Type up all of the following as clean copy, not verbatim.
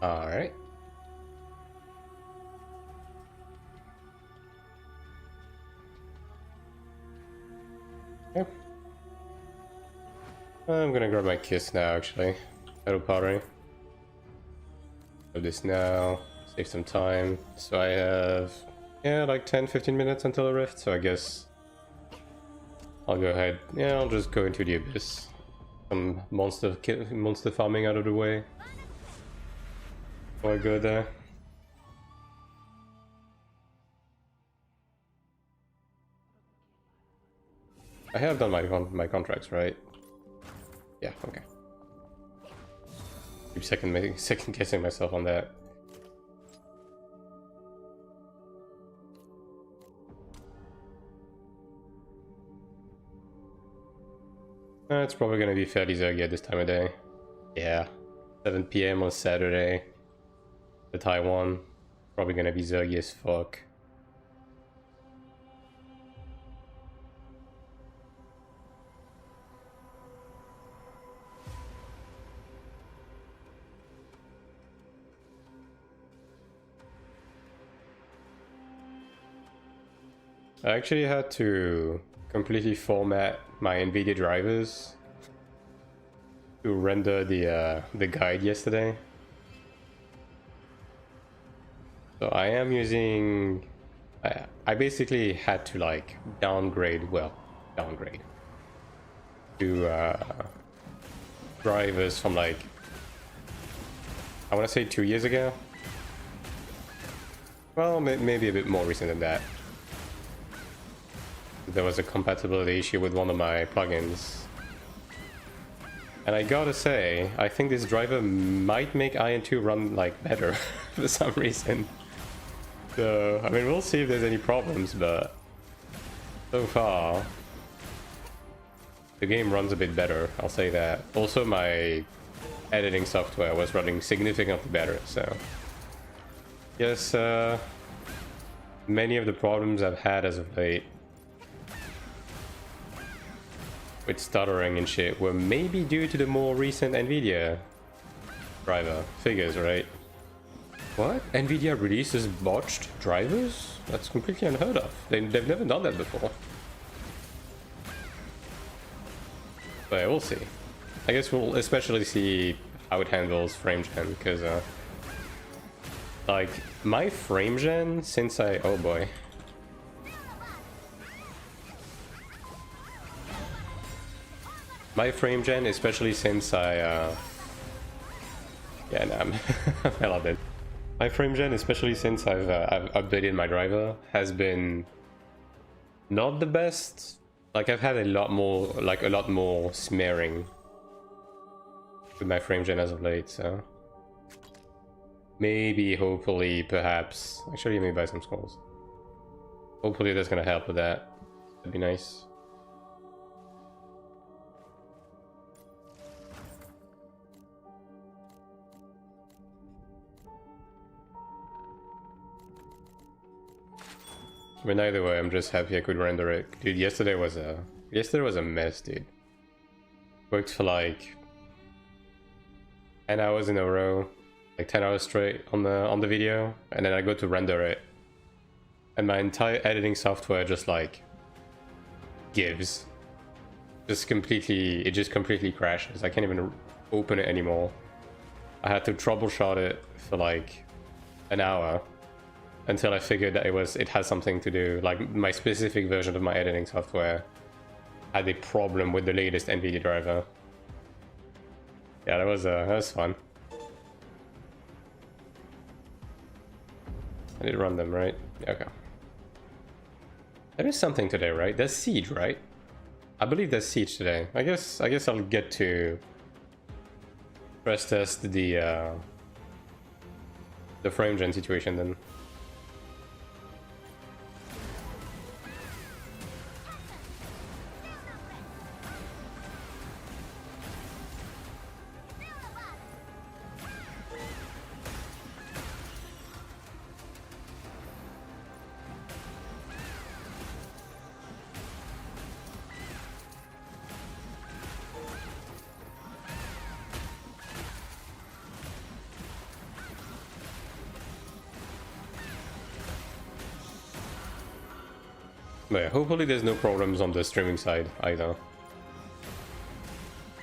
All right. Yep. I'm gonna grab my kiss now, actually. Metal pottery. Do this now. Save some time. So I have, yeah, like 10-15 minutes until the rift. So I guess I'll go ahead. Yeah, I'll just go into the abyss. Some monster farming out of the way. Before I go there. I have done my contracts, right? Yeah, okay. Keep second guessing myself on that. It's probably gonna be fairly zergy at this time of day. Yeah, 7 PM on Saturday. The Taiwan. Probably gonna be zergy as fuck. I actually had to completely format my NVIDIA drivers to render the guide yesterday. So I am using... I basically had to like downgrade to drivers from like, I want to say 2 years ago. Well, maybe a bit more recent than that. There was a compatibility issue with one of my plugins. And I gotta say, I think this driver might make Iron 2 run like better for some reason. So, I mean, we'll see if there's any problems, but so far the game runs a bit better, I'll say that. Also, my editing software was running significantly better, so yes, many of the problems I've had as of late with stuttering and shit were maybe due to the more recent NVIDIA driver figures, right? What? NVIDIA releases botched drivers? That's completely unheard of. They've never done that before. But yeah, we'll see. I guess we'll especially see how it handles frame gen, because like my frame gen since oh boy. My frame gen, especially since yeah, no, I love it. My frame gen, especially since I've updated my driver, has been not the best. Like I've had a lot more smearing with my frame gen as of late, so maybe, hopefully, perhaps. Actually, let me buy some skulls. Hopefully, that's gonna help with that. That'd be nice. I mean, either way, I'm just happy I could render it. Dude, yesterday was a mess, dude. Worked for like 10 hours in a row, like 10 hours straight on the video, and then I go to render it, and my entire editing software just like gives. It just completely crashes. I can't even open it anymore. I had to troubleshoot it for like an hour until I figured that it has something to do, like my specific version of my editing software had a problem with the latest NVIDIA driver. Yeah, that was fun. I did run them, right? Okay. There is something today, right? There's Siege, right? I believe there's Siege today. I guess I'll get to press test the frame gen situation then. But yeah, hopefully there's no problems on the streaming side either.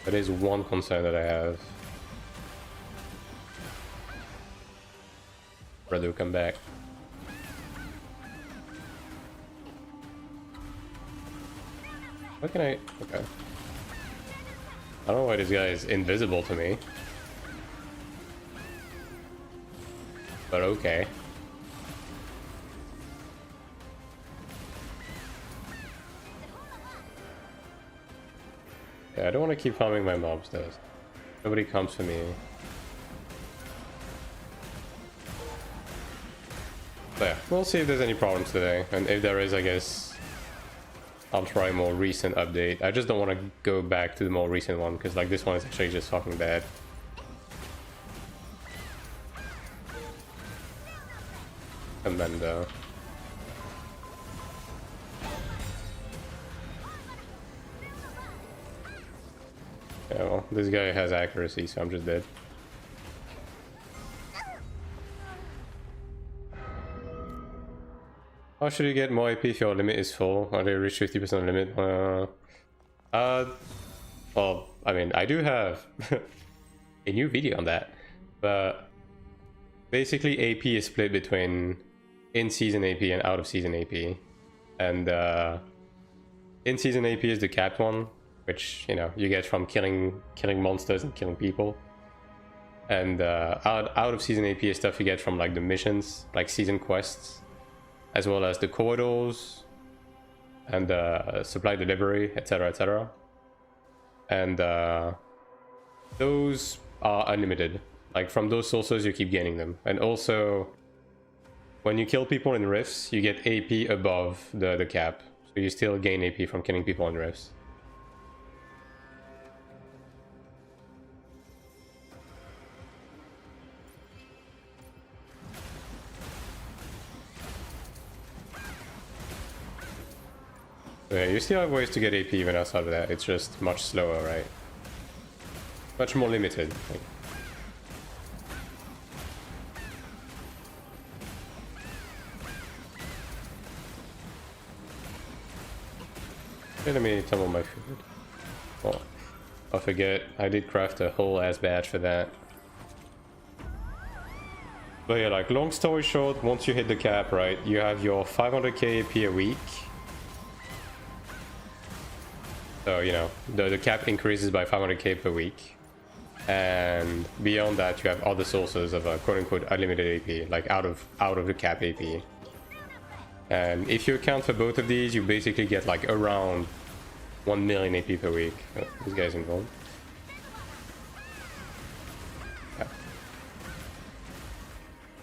That is one concern that I have. Brother, come back. How can I... Okay. I don't know why this guy is invisible to me. But okay. Yeah, I don't want to keep farming my mobs though. Nobody comes for me. But yeah, we'll see if there's any problems today. And if there is, I guess I'll try a more recent update. I just don't want to go back to the more recent one, because like this one is actually just fucking bad. Amanda. Yeah, well, this guy has accuracy, so I'm just dead. How should you get more AP if your limit is full? Or do you reach 50% limit? Well, I mean, I do have a new video on that, but basically AP is split between in-season AP and out-of-season AP, and in-season AP is the capped one, which, you know, you get from killing monsters and killing people, and out-of-season AP is stuff you get from like the missions, like season quests, as well as the corridors and supply delivery, etc, etc. And those are unlimited. Like from those sources you keep gaining them. And also when you kill people in rifts, you get AP above the cap, so you still gain AP from killing people in rifts. Yeah, you still have ways to get AP even outside of that. It's just much slower, right? Much more limited. Like. Okay, let me tumble my food. Oh, I forget. I did craft a whole ass badge for that. But yeah, like long story short, once you hit the cap, right, you have your 500k AP a week. So, you know, the cap increases by 500k per week. And beyond that, you have other sources of quote-unquote unlimited AP, like out of the cap AP. And if you account for both of these, you basically get like around 1 million AP per week. Oh, this guy's involved.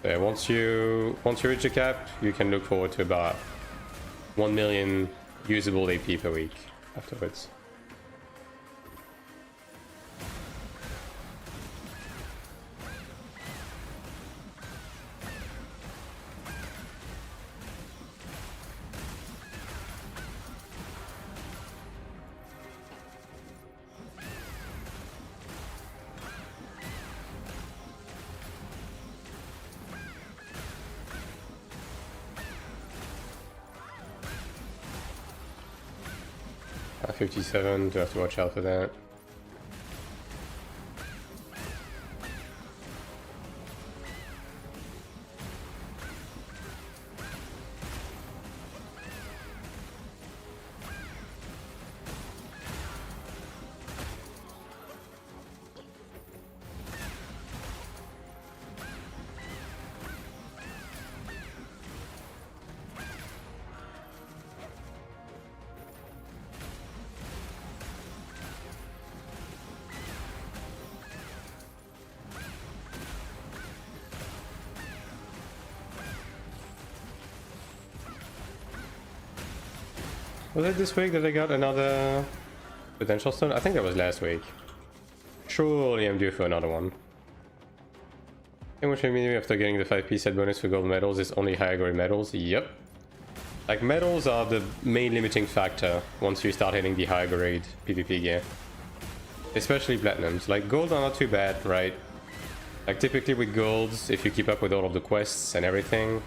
Yeah, once you reach the cap, you can look forward to about 1 million usable AP per week afterwards. Uh, 57, do have to watch out for that. Was it this week that I got another potential stone? I think that was last week. Surely I'm due for another one. And which immediately after getting the 5p set bonus for gold medals is only higher grade medals? Yep. Like medals are the main limiting factor once you start hitting the higher grade PvP gear. Especially platinums. Like gold are not too bad, right? Like typically with golds, if you keep up with all of the quests and everything,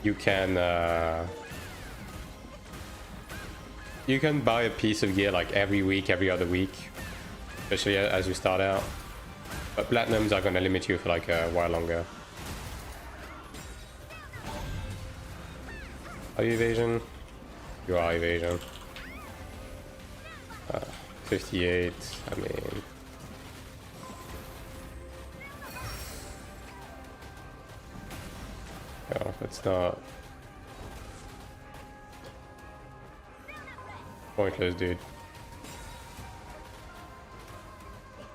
you can you can buy a piece of gear like every week, every other week, especially as you start out. But platinums are gonna limit you for like a while longer. Are you evasion? You are evasion. 58, I mean... Oh, it's not... Pointless, dude.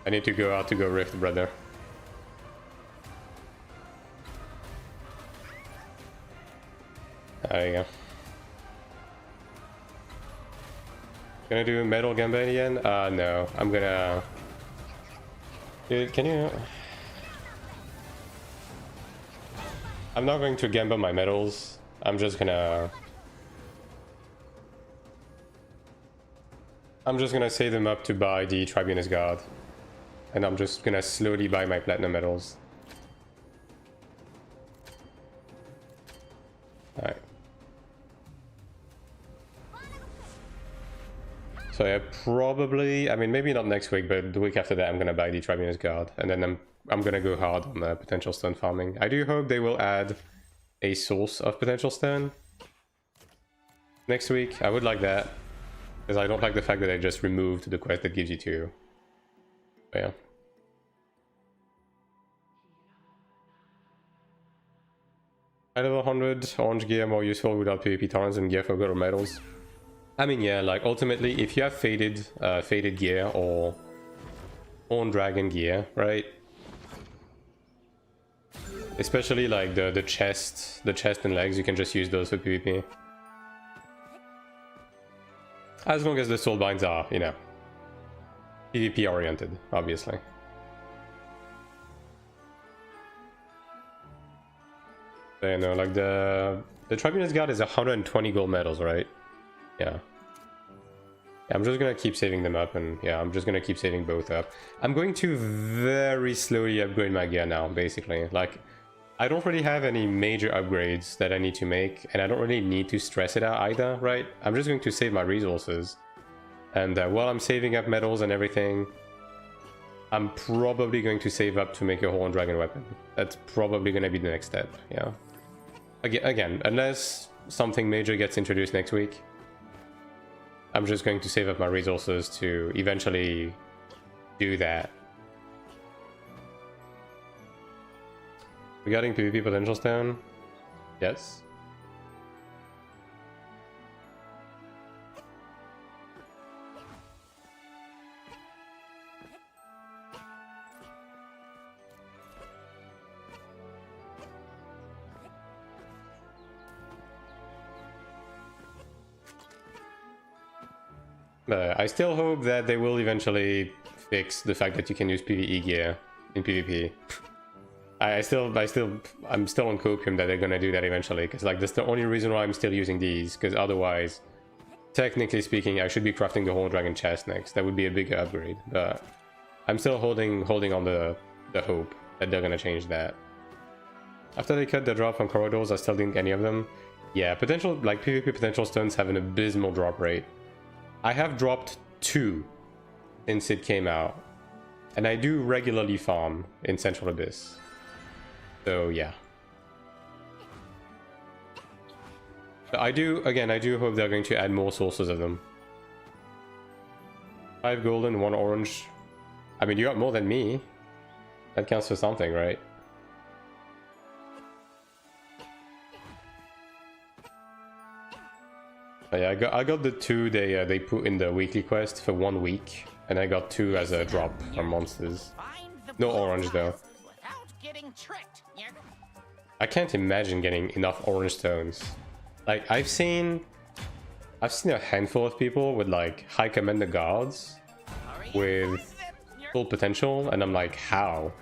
I need to go out to go rift, brother. There you go. Gonna do metal gamba again? No. I'm gonna... Dude, can you... I'm not going to gamba my metals. I'm just gonna save them up to buy the Tribunus Guard. And I'm just gonna slowly buy my platinum metals. Alright. So yeah, probably, I mean, maybe not next week, but the week after that I'm gonna buy the Tribunus Guard. And then I'm gonna go hard on potential stone farming. I do hope they will add a source of potential stone next week. I would like that, because I don't like the fact that I just removed the quest that gives you two. But yeah. High level 100 orange gear more useful without PvP torrents and gear for gold or medals. I mean, yeah, like ultimately, if you have faded gear or on dragon gear, right? Especially like the chest and legs, you can just use those for PvP. As long as the soul binds are, you know, PvP oriented, obviously. But you know, like the Tribunus Guard is 120 gold medals, right? Yeah. I'm just gonna keep saving them up, and yeah, I'm just gonna keep saving both up. I'm going to very slowly upgrade my gear now, basically. Like, I don't really have any major upgrades that I need to make, and I don't really need to stress it out either, right? I'm just going to save my resources. And while I'm saving up metals and everything, I'm probably going to save up to make a Horn Dragon weapon. That's probably gonna be the next step, yeah. Again, unless something major gets introduced next week, I'm just going to save up my resources to eventually do that. Regarding PvP potential stone, yes. I still hope that they will eventually fix the fact that you can use PvE gear in PvP. I'm still on copium that they're gonna do that eventually, because like that's the only reason why I'm still using these, because otherwise, technically speaking, I should be crafting the Horn Dragon chest next. That would be a bigger upgrade, but I'm still holding on the hope that they're gonna change that. After they cut the drop from corridors, I still didn't get any of them. Yeah, potential, like PvP potential stones have an abysmal drop rate. I have dropped 2 since it came out, and I do regularly farm in Central Abyss. So yeah. But I do hope they're going to add more sources of them. 5 golden, 1 orange. I mean, you got more than me. That counts for something, right? Yeah, I got the 2 they put in the weekly quest for 1 week, and I got 2 as a drop from monsters. No orange though. I can't imagine getting enough orange stones. Like I've seen a handful of people with like high commander guards with full potential, and I'm like, how?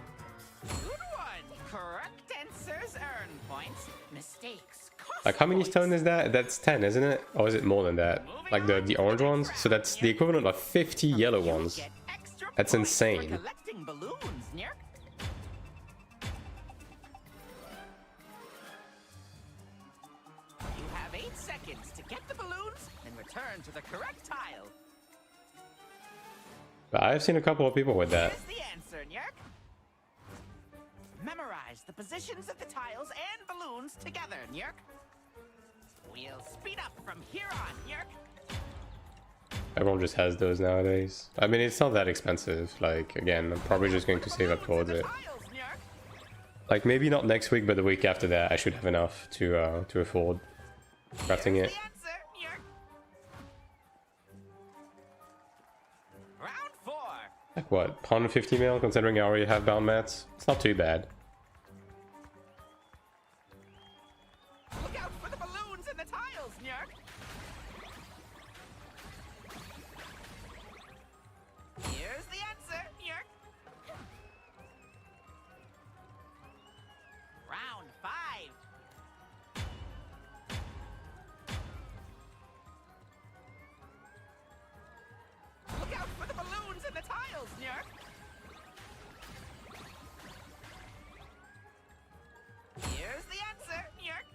Like, how many stone is that? That's 10, isn't it? Or is it more than that? Like the orange ones? So that's the equivalent of 50 yellow ones. That's insane. 10 seconds to get the balloons and return to the correct tile. But I've seen a couple of people with that. Here's the answer, Nyerk. Memorize the positions of the tiles and balloons together, Nyerk. We'll speed up from here on, Nyerk. Everyone just has those nowadays. I mean, it's not that expensive. Like, again, I'm probably just going to save up towards it. Like, maybe not next week, but the week after that, I should have enough to afford crafting it. Round 4. Like, what, 150 mil, considering I already have bound mats? It's not too bad. Look out for the balloons and the tiles, Nyerk. Here's the answer, Nyerk. Round 5. Look out for the balloons and the tiles, Nyerk. Here's the answer, Nyerk.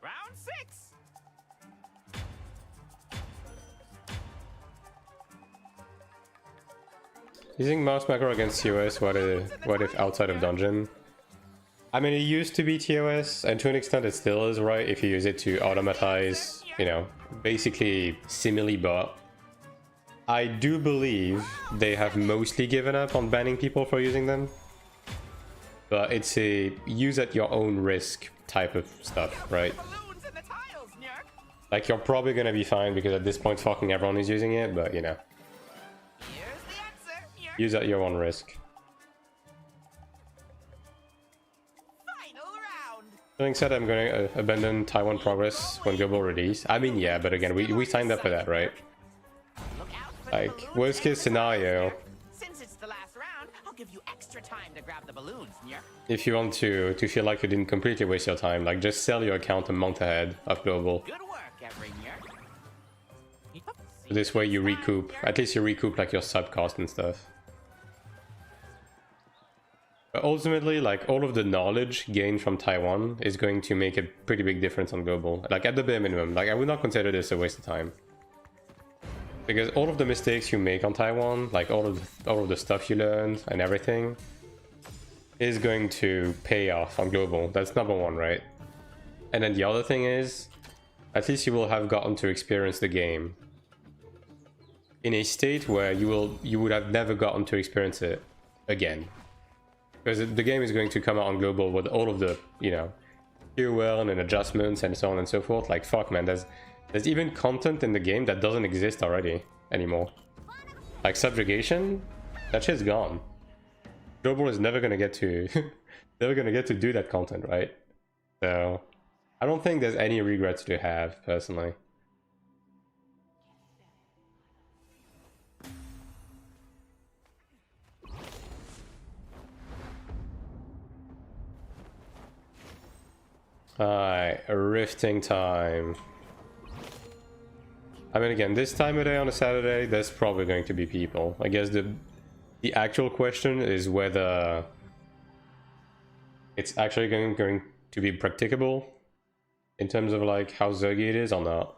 Round 6. Using mouse macro against TOS, what if outside of dungeon? I mean, it used to be TOS, and to an extent it still is, right? If you use it to automatize, you know, basically simile bot. I do believe they have mostly given up on banning people for using them. But it's a use at your own risk type of stuff, right? Like, you're probably gonna be fine because at this point fucking everyone is using it, but you know. Use at your own risk. Final round. Having said, I'm going to abandon Taiwan progress when global release. I mean, yeah, but again, we signed up for that, right? Like, worst case scenario, Since it's the last round, I'll give you extra time to grab the balloons, Nyerk. if you want to feel like you didn't completely waste your time, like, just sell your account a month ahead of global. Good work, every Nyerk. This way you recoup, at least you recoup like your sub cost and stuff. But ultimately, like, all of the knowledge gained from Taiwan is going to make a pretty big difference on global. Like, at the bare minimum, like, I would not consider this a waste of time. Because all of the mistakes you make on Taiwan, like all of the stuff you learned and everything, is going to pay off on global. That's number one, right? And then the other thing is, at least you will have gotten to experience the game in a state where you would have never gotten to experience it again. Because the game is going to come out on global with all of the, you know, QL and adjustments and so on and so forth. Like, fuck, man, there's even content in the game that doesn't exist already anymore. Like subjugation, that shit's gone. Global is never gonna get to do that content, right? So I don't think there's any regrets to have, personally. Alright, rifting time. I mean, again, this time of day on a Saturday, there's probably going to be people. I guess the actual question is whether it's actually going to be practicable in terms of like how zergy it is or not.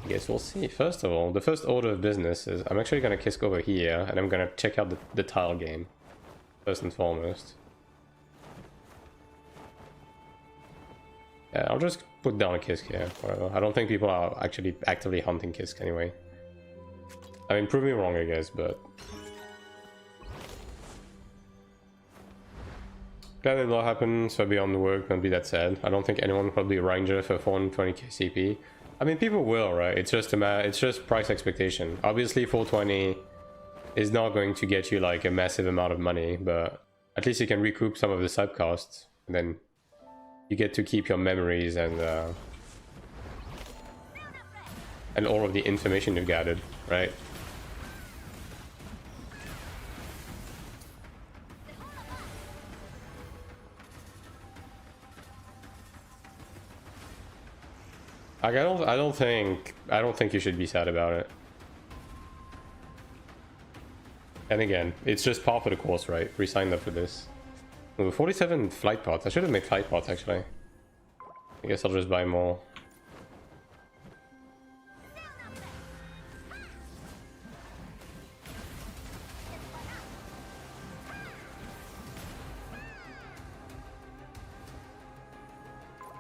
I guess we'll see. First of all, the first order of business is I'm actually going to kisk over here and I'm going to check out the tile game first and foremost. Yeah, I'll just put down a Kisk here, whatever. I don't think people are actually actively hunting Kisk anyway. I mean, prove me wrong, I guess, but... Glad it all happened, so beyond work, don't be that sad. I don't think anyone will probably Ranger for 420k CP. I mean, people will, right? It's just it's just price expectation. Obviously, 420 is not going to get you like a massive amount of money, but at least you can recoup some of the sub costs, and then you get to keep your memories and all of the information you've gathered, right? Like, I don't think you should be sad about it. And again, it's just par for the course, right? We signed up for this. Ooh, 47 flight pods. I should have made flight pods actually. I guess I'll just buy more.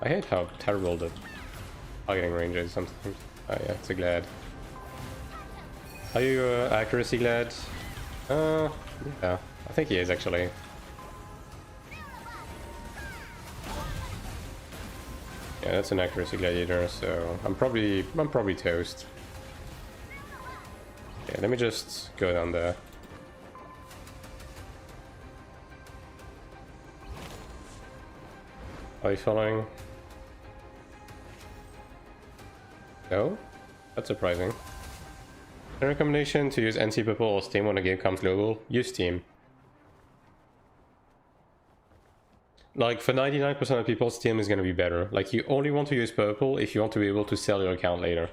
I hate how terrible the targeting range is sometimes. Oh yeah, it's a glad. Are you accuracy glad? Yeah, I think he is actually. Yeah, that's an accuracy gladiator, so I'm probably toast. Yeah, let me just go down there. Are you following? No? That's surprising. A recommendation to use NC Purple or Steam when the game comes global? Use Steam. Like, for 99% of people, Steam is gonna be better. Like, you only want to use Purple if you want to be able to sell your account later.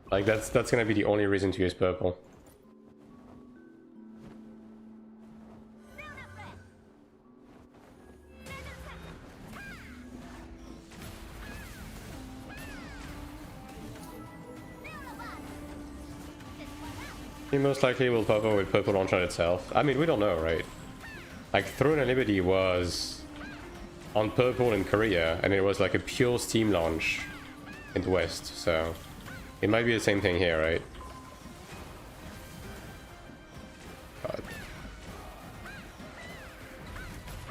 Like, that's gonna be the only reason to use Purple. He most likely will pop up with Purple launch on itself. I mean, we don't know, right? Like, Throne and Liberty was on Purple in Korea, and it was like a pure Steam launch in the West, so it might be the same thing here, right? God.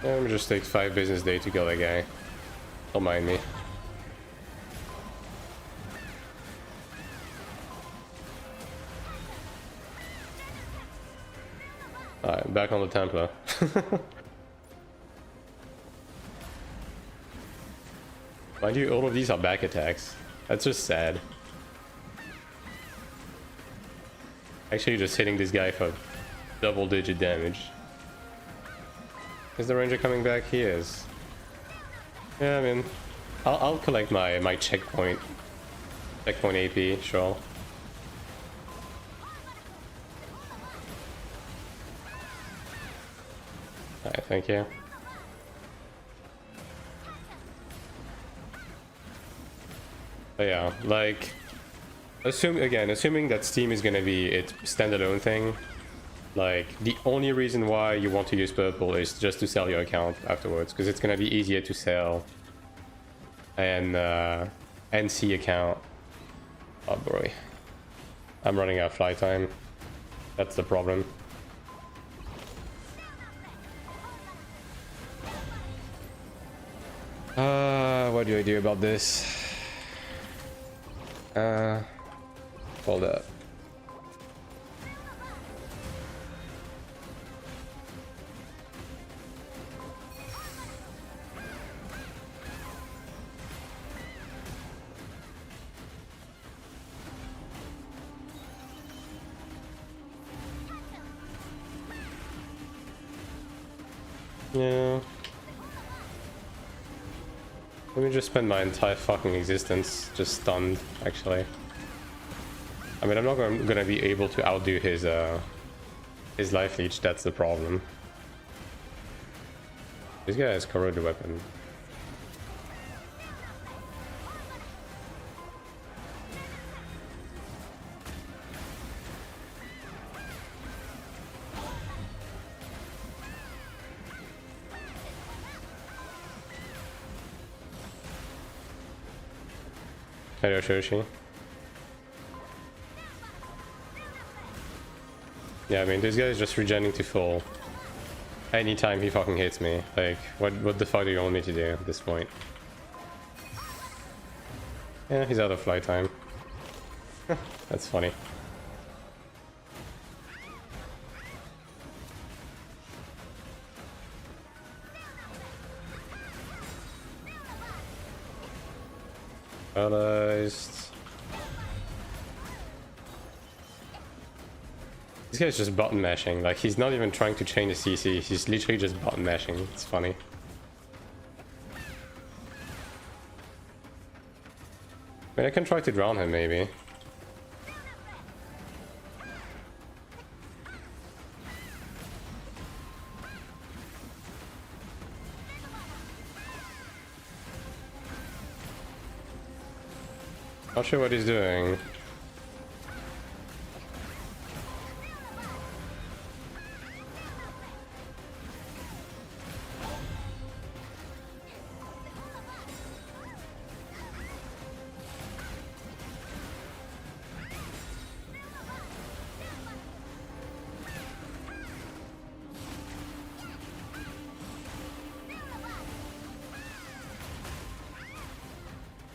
Yeah, let me just take 5 business days to kill that guy. Don't mind me. Alright, back on the Templar. Mind you, all of these are back attacks. That's just sad. Actually, just hitting this guy for double-digit damage. Is the ranger coming back? He is. Yeah, I mean, I'll collect my checkpoint AP, sure. Alright, thank you. But yeah, like, assuming that Steam is gonna be its standalone thing, like, the only reason why you want to use Purple is just to sell your account afterwards, because it's gonna be easier to sell an NC account. Oh boy. I'm running out of flight time. That's the problem. What do I do about this? Hold up. Yeah. Let me just spend my entire fucking existence just stunned, actually. I mean, I'm not gonna be able to outdo his life leech, that's the problem. This guy has corroded weapon. Hello, Shoshi. Yeah, I mean, this guy is just regenning to full. Anytime he fucking hits me. Like, what the fuck do you want me to do at this point? Yeah, he's out of flight time. That's funny. Paralyzed. This guy's just button mashing. Like, he's not even trying to chain the CC. He's literally just button mashing. It's funny. I mean, I can try to drown him, maybe. Not sure what he's doing.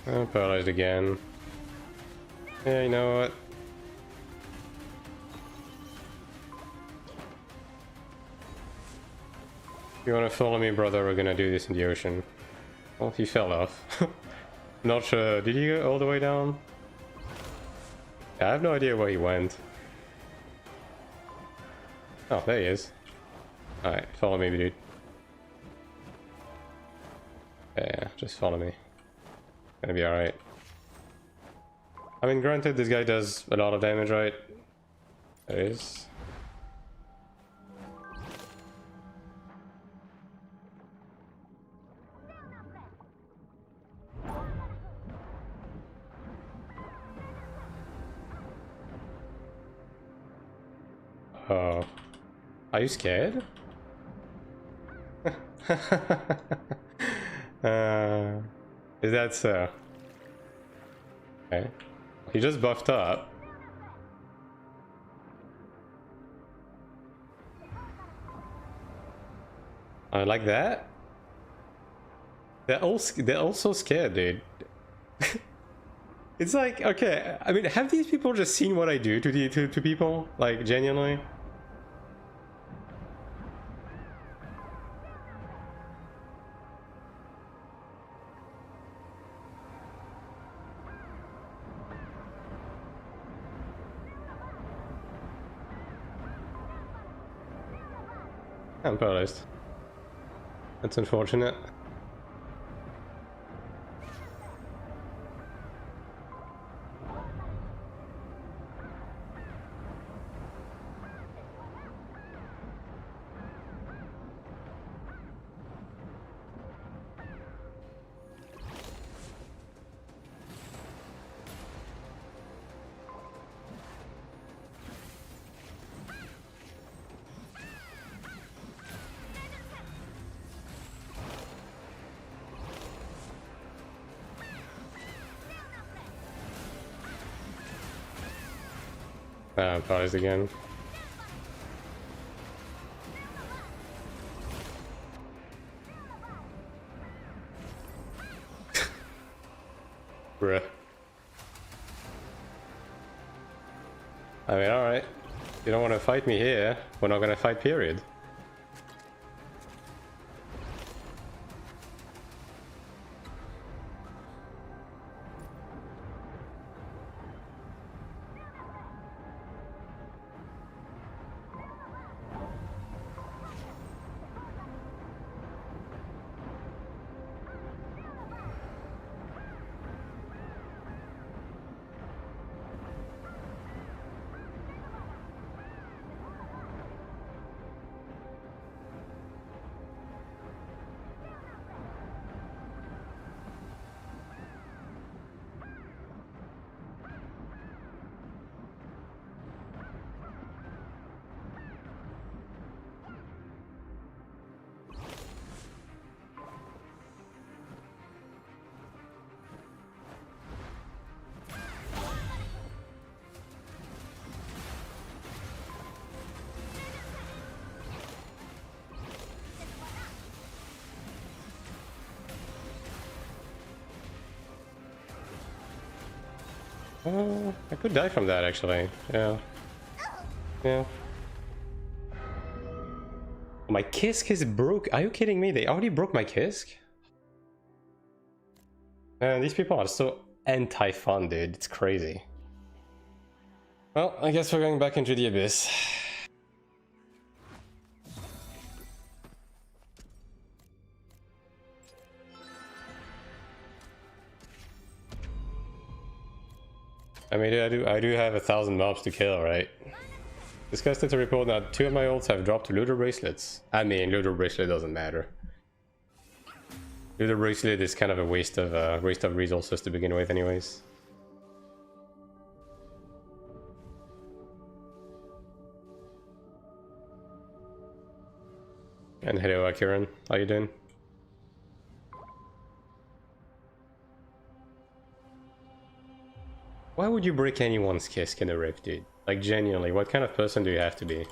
I'm paralyzed again. Yeah, you know what? If you want to follow me, brother, we're gonna do this in the ocean. Well, he fell off. Not sure. Did he go all the way down? Yeah, I have no idea where he went. Oh, there he is. Alright, follow me, dude. Yeah, just follow me. Gonna be alright. I mean, granted, this guy does a lot of damage, right? There is. Oh. Are you scared? Is that so? Okay. He just buffed up. I like that. They're all so scared, dude. It's like, okay, I mean, have these people just seen what I do to people? Like, genuinely? I'm paralyzed. That's unfortunate. I'm paralyzed again. Bruh. I mean, alright. You don't want to fight me here, we're not gonna fight, period. I could die from that, actually. Yeah. Yeah. My Kisk is broke. Are you kidding me? They already broke my Kisk? Man, these people are so anti-fun, dude. It's crazy. Well, I guess we're going back into the abyss. I mean, I do have 1,000 mobs to kill, right? Disgusted to report that 2 of my ults have dropped to looter bracelets. I mean, looter bracelet doesn't matter. Looter bracelet is kind of a waste of resources to begin with, anyways. and hello Akiran, how you doing? Why would you break anyone's kisk in a rift, dude? Like genuinely, what kind of person do you have to be?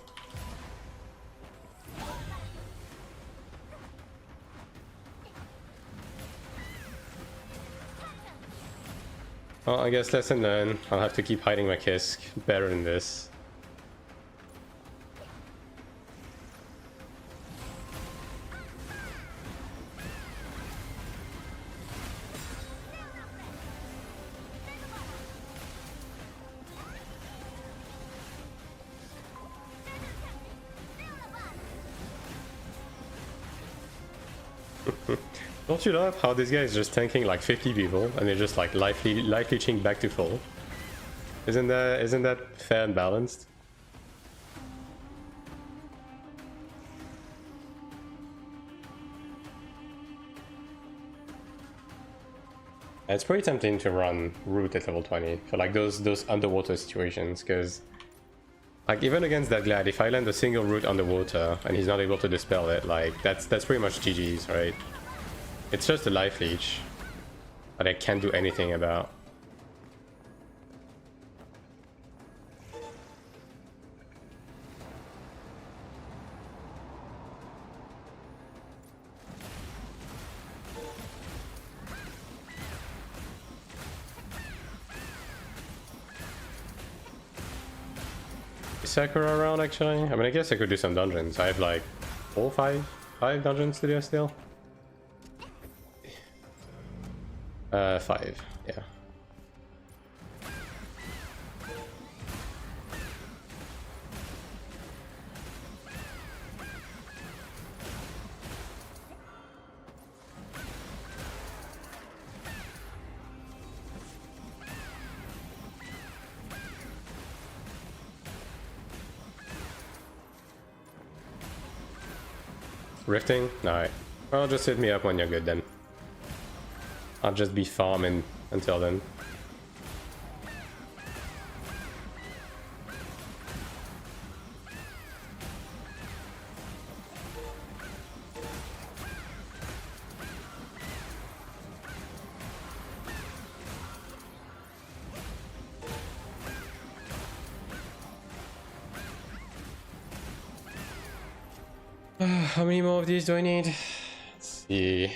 Well, I guess lesson learned. I'll have to keep hiding my kisk. Better than this. Don't you love how this guy is just tanking like 50 people and they're just like life leeching back to full? Isn't that fair and balanced? It's pretty tempting to run root at level 20 for like those underwater situations, because like even against that glad, if I land a single root underwater and he's not able to dispel it, like that's pretty much GG's, right? It's just a life leech that I can't do anything about. Is Sakura around actually? I mean, I guess I could do some dungeons. I have like 5 dungeons to do still. 5, yeah. Rifting? Alright. Well, just hit me up when you're good then. I'll just be farming until then. How many more of these do I need? Let's see.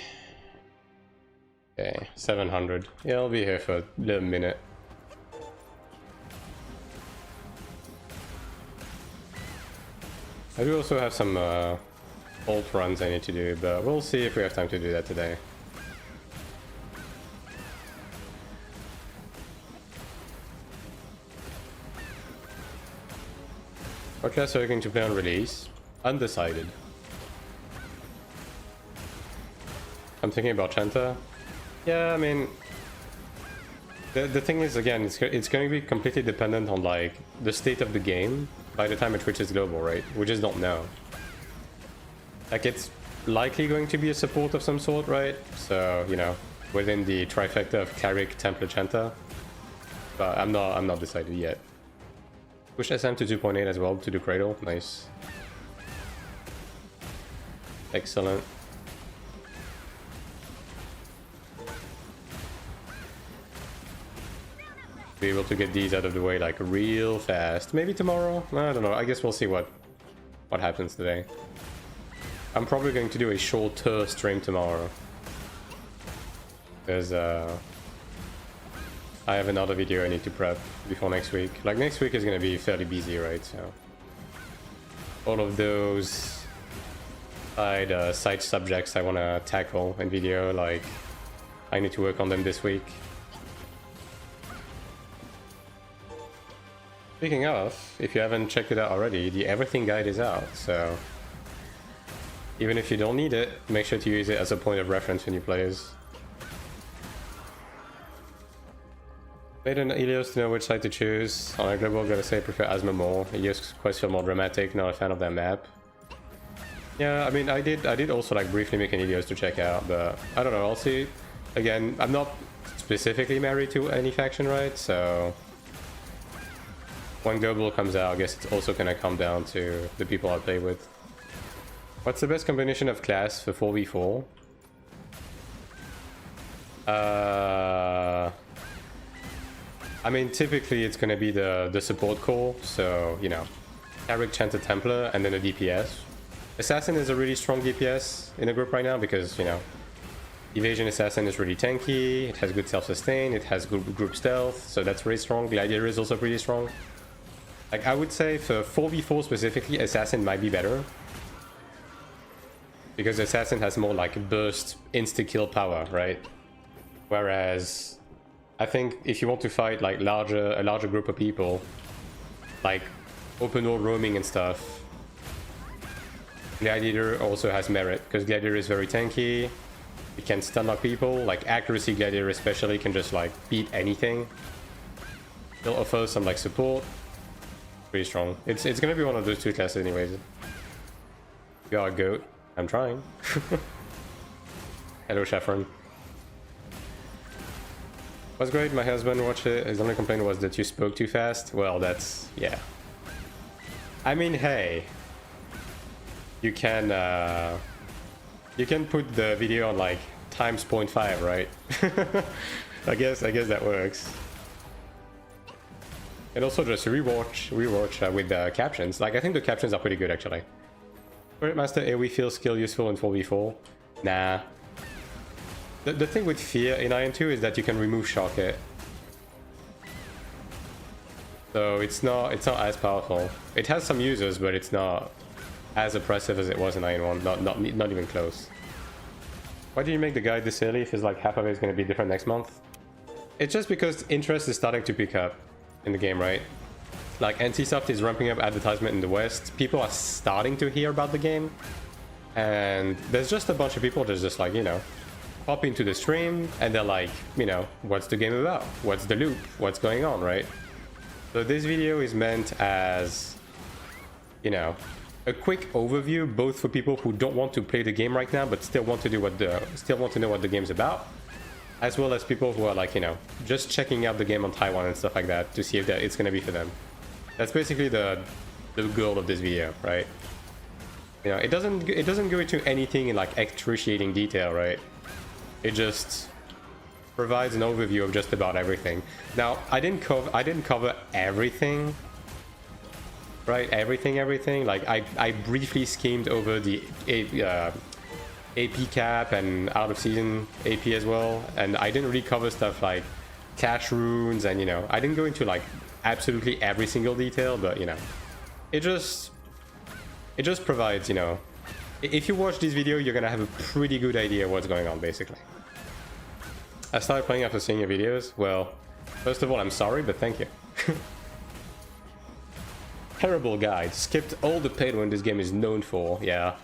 Okay, 700. Yeah, I'll be here for a little minute. I do also have some ult runs I need to do, but we'll see if we have time to do that today. What class are you going to play on release? Undecided. I'm thinking about Chanta. Yeah, I mean, the thing is, again, it's going to be completely dependent on like the state of the game by the time it reaches global, right? We just don't know. Like, it's likely going to be a support of some sort, right? So, you know, within the trifecta of Cleric, Templar, Chanta. But I'm not decided yet. Push SM to 2.8 as well to do Cradle. Nice. Excellent. Be able to get these out of the way like real fast. Maybe tomorrow? I don't know. I guess we'll see what happens today. I'm probably going to do a shorter stream tomorrow. Because I have another video I need to prep before next week. Like next week is going to be fairly busy, right? So all of those side subjects I want to tackle in video, like I need to work on them this week. Speaking of, if you haven't checked it out already, the Everything Guide is out, so even if you don't need it, make sure to use it as a point of reference when you play as. Made an Ilios to know which side to choose. On a global, gotta say I prefer Asma more. Ilios quest feel more dramatic, not a fan of that map. Yeah, I mean, I did also like briefly make an Ilios to check out, but I don't know, I'll see. Again, I'm not specifically married to any faction, right? So when global comes out, I guess it's also gonna come down to the people I play with. What's the best combination of class for 4v4? I mean, typically it's gonna be the support core, so, you know, Cleric, Chanter, Templar, and then a DPS. Assassin is a really strong DPS in the group right now because, you know, Evasion Assassin is really tanky, it has good self-sustain, it has good group stealth, so that's really strong. Gladiator is also pretty strong. Like, I would say for 4v4 specifically, Assassin might be better. Because Assassin has more, like, burst, insta-kill power, right? Whereas, I think if you want to fight, like, a larger group of people, like, open world roaming and stuff, Gladiator also has merit, because Gladiator is very tanky, it can stun lock people, like, accuracy Gladiator especially can just, like, beat anything. It'll offer some, like, support. Pretty strong. It's gonna be one of those two classes anyways. You are a goat. I'm trying. Hello, Sheffron. Was great. My husband watched it. His only complaint was that you spoke too fast. Well, that's... yeah. I mean, hey. You can put the video on, like, times 0.5, right? I guess that works. And also just rewatch with the captions. Like, I think the captions are pretty good, actually. Spirit Master AoE feels skill useful in 4v4. Nah. The thing with Fear in Iron 2 is that you can remove shock it. So it's not as powerful. It has some users, but it's not as oppressive as it was in Iron 1. Not even close. Why do you make the guide this early if it's like half of it is going to be different next month? It's just because interest is starting to pick up in the game, right? Like, NCSoft is ramping up advertisement in the West. People are starting to hear about the game. And there's just a bunch of people that just, like, you know, pop into the stream and they're like, you know, what's the game about? What's the loop? What's going on, right? So this video is meant as, you know, a quick overview, both for people who don't want to play the game right now, but still want to know what the game's about, as well as people who are, like, you know, just checking out the game on Taiwan and stuff like that to see if it's going to be for them. That's basically the goal of this video, right? You know, it doesn't go into anything in, like, excruciating detail, right? It just provides an overview of just about everything. Now, I didn't cover everything, right? Everything. Like, I briefly skimmed over the AP cap and out of season AP as well, and I didn't really cover stuff like cash runes, and, you know, I didn't go into, like, absolutely every single detail, but, you know, it just provides, you know, if you watch this video, you're gonna have a pretty good idea what's going on, basically. I started playing after seeing your videos. Well, first of all, I'm sorry, but thank you. Terrible guide. Skipped all the paid when this game is known for. Yeah.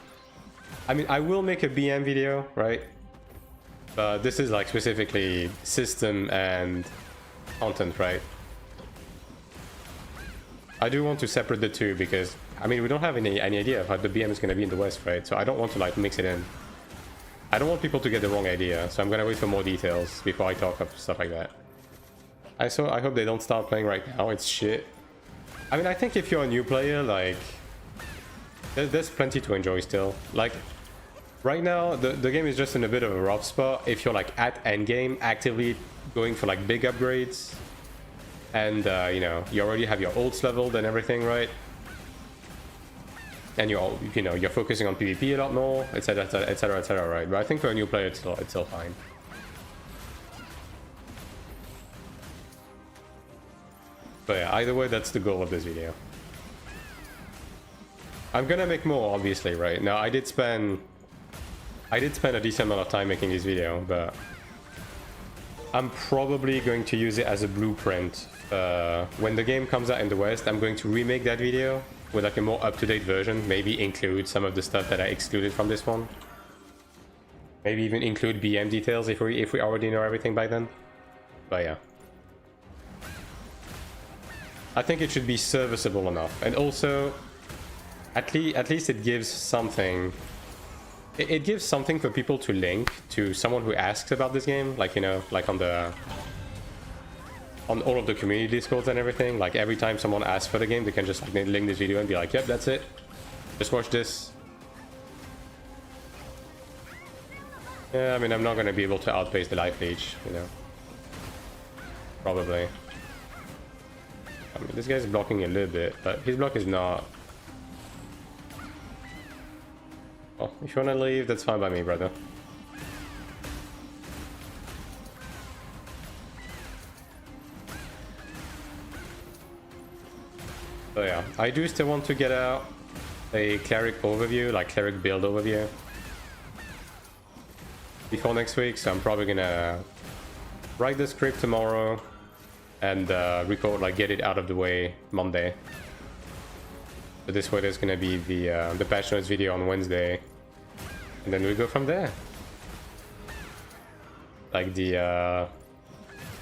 I mean, I will make a BM video, right? But this is, like, specifically system and content, right? I do want to separate the two because, I mean, we don't have any idea of how the BM is going to be in the West, right? So I don't want to, like, mix it in. I don't want people to get the wrong idea, so I'm going to wait for more details before I talk up stuff like that. I hope they don't start playing right now. It's shit. I mean, I think if you're a new player, like, there's plenty to enjoy still. Like, right now, the game is just in a bit of a rough spot. If you're, like, at endgame, actively going for, like, big upgrades, and, you know, you already have your ults leveled and everything, right? And you're, you know, you're focusing on PvP a lot more, etc, etc, etc, right? But I think for a new player, it's still fine. But yeah, either way, that's the goal of this video. I'm gonna make more, obviously, right? Now, I did spend a decent amount of time making this video, but I'm probably going to use it as a blueprint. When the game comes out in the West, I'm going to remake that video with, like, a more up-to-date version. Maybe include some of the stuff that I excluded from this one. Maybe even include BM details if we already know everything by then. But yeah. I think it should be serviceable enough. And also, at least it gives something. It gives something for people to link to someone who asks about this game. Like, you know, like on all of the community discords and everything. Like, every time someone asks for the game, they can just, like, link this video and be like, yep, that's it. Just watch this. Yeah, I mean, I'm not going to be able to outpace the life leech, you know. Probably. I mean, this guy's blocking a little bit, but his block is not... Well, if you want to leave, that's fine by me, brother. So yeah, I do still want to get out a Cleric overview, like Cleric build overview, before next week, so I'm probably gonna write the script tomorrow and record, like get it out of the way Monday. So this way there's gonna be the patch notes video on Wednesday, and then we go from there. Like the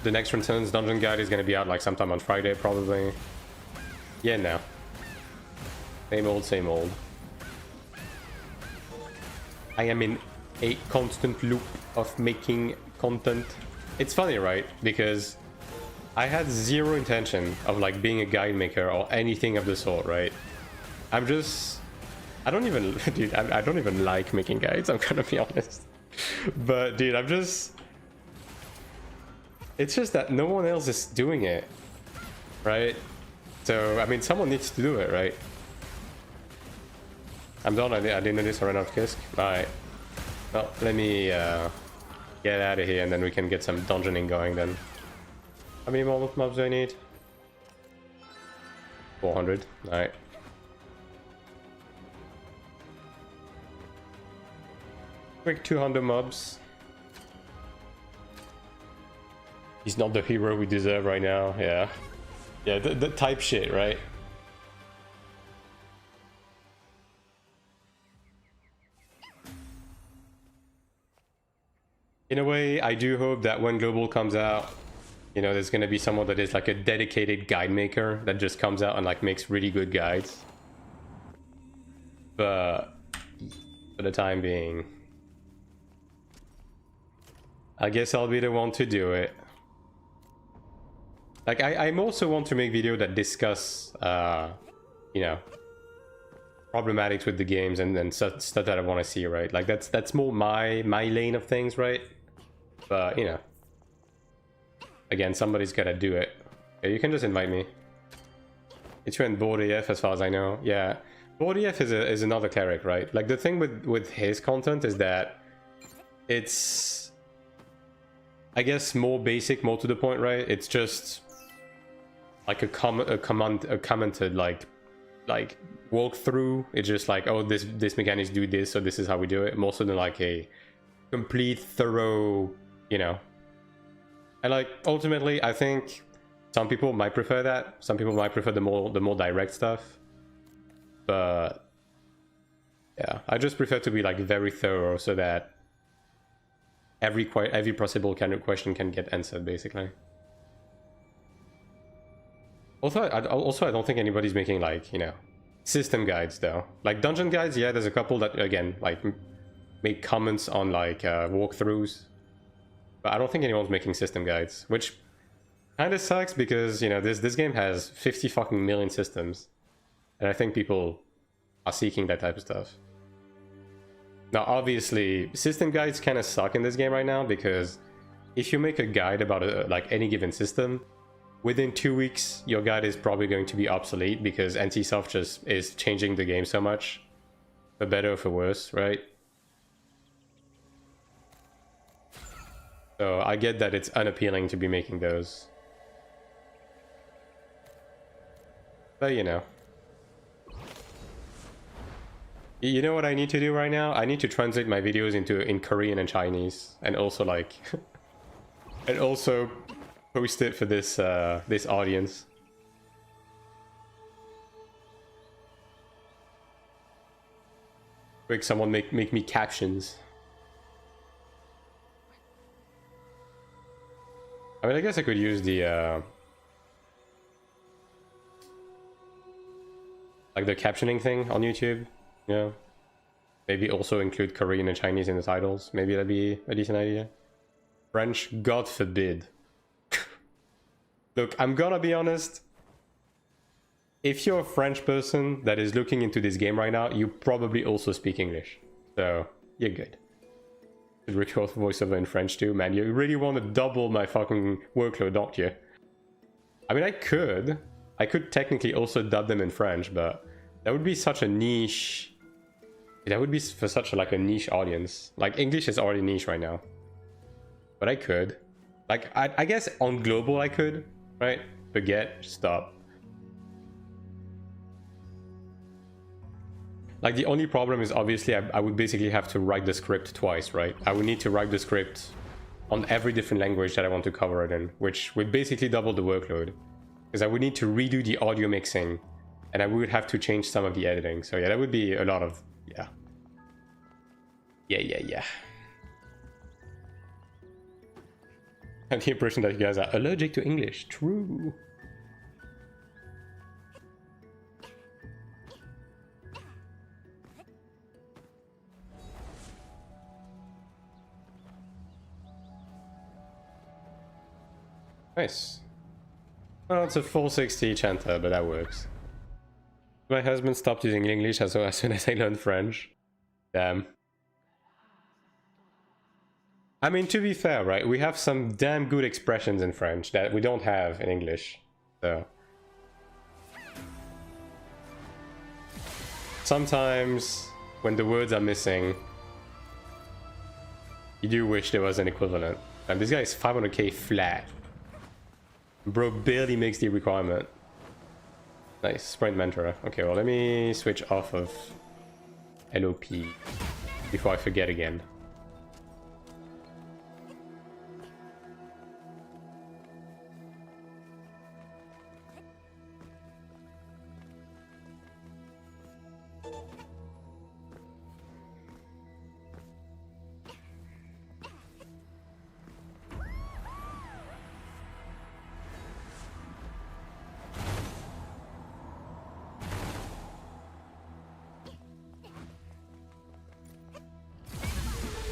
next Returns dungeon guide is gonna be out like sometime on Friday probably. Yeah, no. Same old, same old. I am in a constant loop of making content. It's funny, right? Because I had zero intention of like being a guide maker or anything of the sort, right? I don't even, dude, I don't even like making guides, I'm gonna be honest. But dude, it's just that no one else is doing it, right? So, I mean, someone needs to do it, right? I'm done. I didn't notice I ran out of Kisk. Alright. Well, let me get out of here and then we can get some dungeoning going then. How many more mobs do I need? 400. Alright. Quick 200 mobs. He's not the hero we deserve right now. Yeah. Yeah, the type shit, right? In a way, I do hope that when Global comes out, you know, there's gonna be someone that is like a dedicated guide maker that just comes out and like makes really good guides. But for the time being, I guess I'll be the one to do it. Like, I'm also want to make video that discuss, you know, problematics with the games and stuff that I want to see, right? Like, that's more my lane of things, right? But, you know, again, somebody's gotta do it. Yeah, you can just invite me. It's you and BoardAF, as far as I know. Yeah, BoardAF is another Cleric, right? Like, the thing with his content is that it's, I guess, more basic, more to the point, right? It's just like a commented like walkthrough. It's just like, oh, this mechanics do this, so this is how we do it, more so than like a complete thorough, you know. And like, ultimately, I think some people might prefer that. Some people might prefer the more direct stuff. But yeah, I just prefer to be like very thorough so that every possible kind of question can get answered, basically. Also, I don't think anybody's making, like, you know, system guides, though. Like, dungeon guides, yeah, there's a couple that, again, like, make comments on, like, walkthroughs. But I don't think anyone's making system guides, which kind of sucks because, you know, this game has 50 fucking million systems. And I think people are seeking that type of stuff. Now, obviously, system guides kind of suck in this game right now because if you make a guide about, like, any given system, within 2 weeks, your guide is probably going to be obsolete because NCSoft just is changing the game so much. For better or for worse, right? So I get that it's unappealing to be making those. But you know. You know what I need to do right now? I need to translate my videos in Korean and Chinese. And also like... and also post it for this this audience. Quick, someone make me captions. I mean, I guess I could use the like the captioning thing on YouTube. Yeah, maybe also include Korean and Chinese in the titles. Maybe that'd be a decent idea. French, God forbid. Look, I'm gonna be honest. If you're a French person that is looking into this game right now, you probably also speak English. So, you're good. record voiceover in French too, man. You really want to double my fucking workload, don't you? I mean, I could technically also dub them in French, but that would be such a niche. That would be for such a, like a niche audience. Like English is already niche right now, but I could. Like I guess on global I could, right? Forget, stop. Like the only problem is obviously I would basically have to write the script twice, right? I would need to write the script on every different language that I want to cover it in, which would basically double the workload. Because I would need to redo the audio mixing, and I would have to change some of the editing. So yeah, that would be a lot of, yeah. Yeah. I have the impression that you guys are allergic to English. True. Nice. Well, it's a full 60 chanter, but that works. My husband stopped using English as soon as I learned French. Damn. I mean, to be fair, right? We have some damn good expressions in French that we don't have in English. So sometimes when the words are missing, you do wish there was an equivalent. And this guy is 500k flat. Bro barely makes the requirement. Nice, sprint mentor. Okay, well, let me switch off of LOP before I forget again.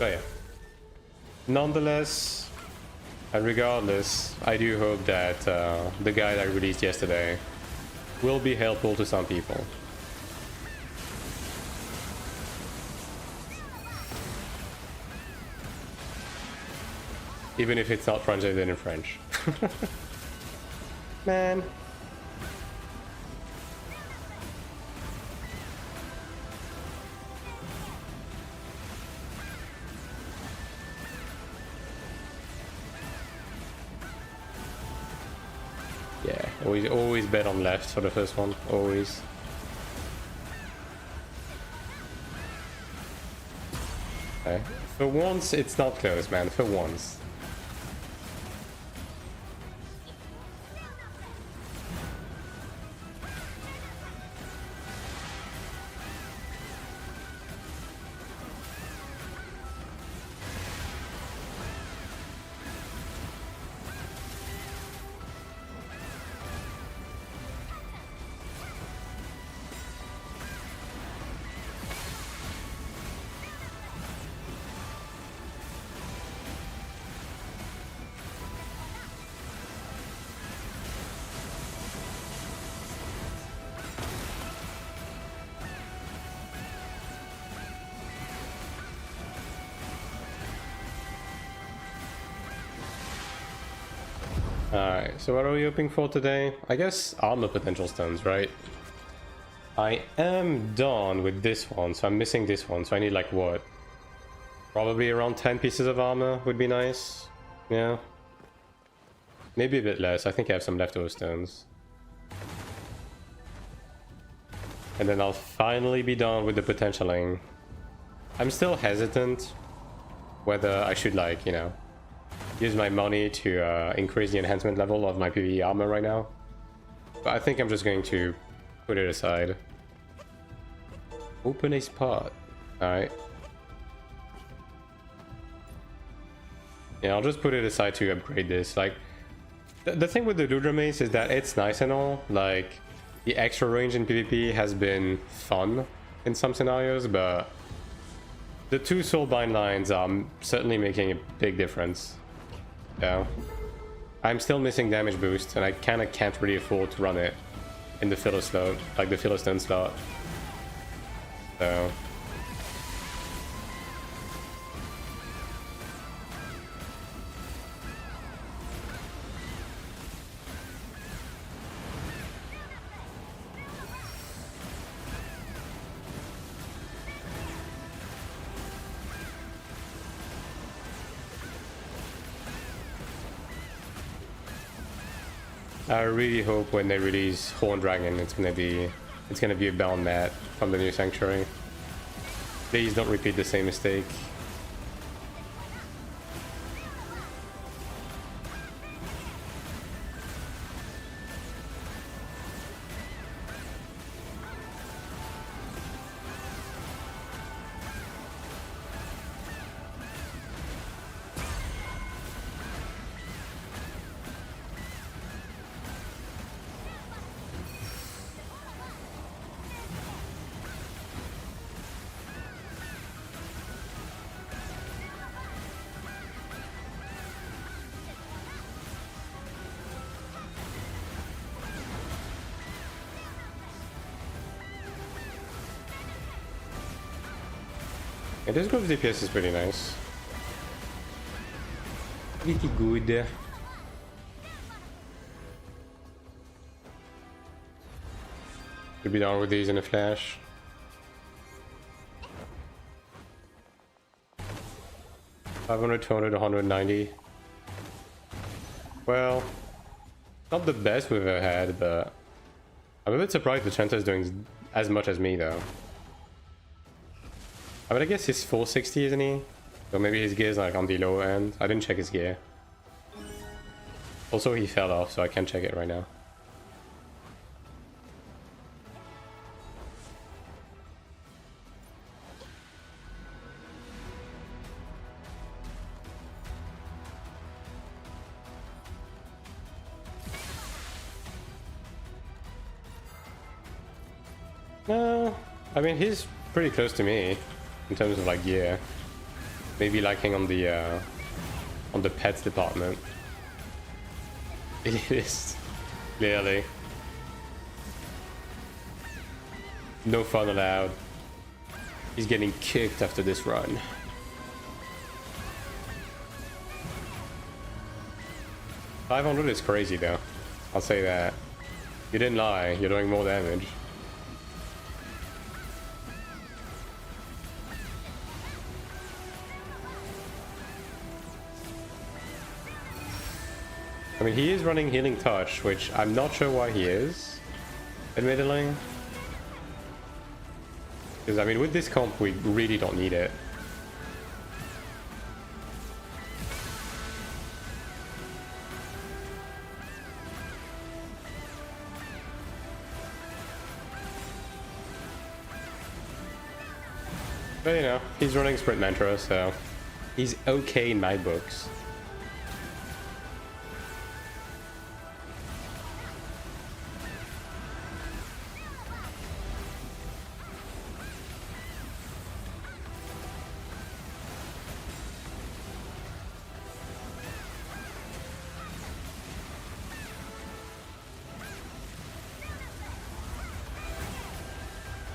Oh yeah. Nonetheless, and regardless, I do hope that the guide I released yesterday will be helpful to some people. Even if it's not translated in French. Man. Yeah, always bet on left for the first one, always. Okay. For once, it's not close, man, for once. Alright, so what are we hoping for today? I guess armor potential stones, right? I am done with this one, so I'm missing this one, so I need like what? Probably around 10 pieces of armor would be nice. Yeah. Maybe a bit less, I think I have some leftover stones. And then I'll finally be done with the potentialing. I'm still hesitant whether I should, like, you know, use my money to increase the enhancement level of my PvE armor right now. But I think I'm just going to put it aside. Open a spot. Alright. Yeah, I'll just put it aside to upgrade this. Like, the thing with the Ludra Mace is that it's nice and all. Like, the extra range in PvP has been fun in some scenarios, but the two Soulbind lines are certainly making a big difference. Yeah. I'm still missing damage boost, and I kinda can't really afford to run it in the filler slot, like the Philistine slot. So I really hope when they release Horn Dragon, it's gonna be a bound mat from the new Sanctuary. Please don't repeat the same mistake. Yeah, this group's DPS is pretty nice. Pretty good. Should be done with these in a flash. $500, $200, $190. Well, not the best we've ever had, but I'm a bit surprised the Chanter is doing as much as me though. I mean, I guess he's 460, isn't he? So maybe his gear is like on the lower end. I didn't check his gear. Also, he fell off, so I can't check it right now. No, I mean, he's pretty close to me in terms of like gear. Maybe lacking on the pets department. It is clearly no fun allowed. He's getting kicked after this run. $500 is crazy though. I'll say that. You didn't lie. You're doing more damage. I mean, he is running Healing Touch, which I'm not sure why he is, admittedly. Because, I mean, with this comp, we really don't need it. But, you know, he's running Sprint Mantra, so he's okay in my books.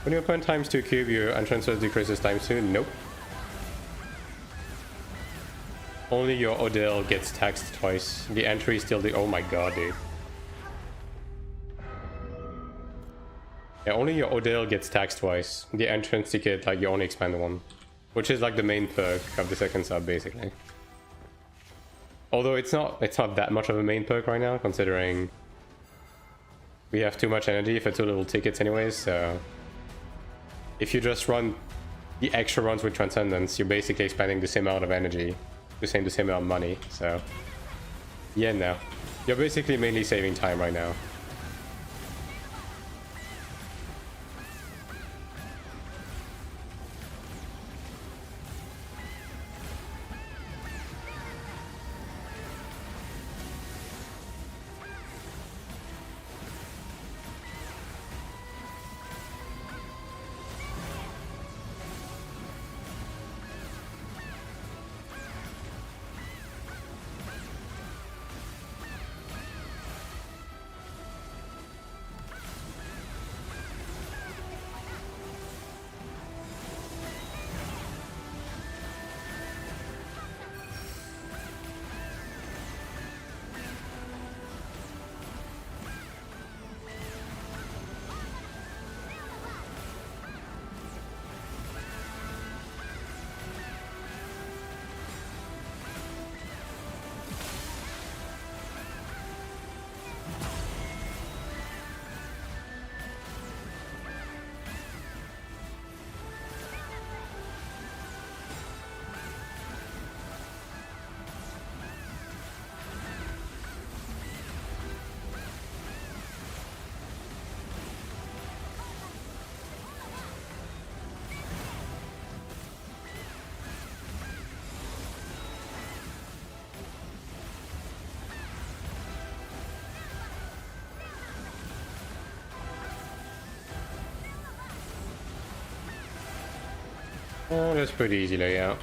When your opponent times 2 cube, your entrance decreases times 2? Nope. Only your Odell gets taxed twice. The entry is still the... Oh my god, dude. Yeah, only your Odell gets taxed twice. The entrance ticket, like, you only expand one. Which is like the main perk of the second sub, basically. Although it's not that much of a main perk right now, considering we have too much energy for 2 little tickets anyways, so... If you just run the extra runs with Transcendence, you're basically spending the same amount of energy, the same amount of money, so... Yeah, no. You're basically mainly saving time right now. Oh, that's pretty easy layout.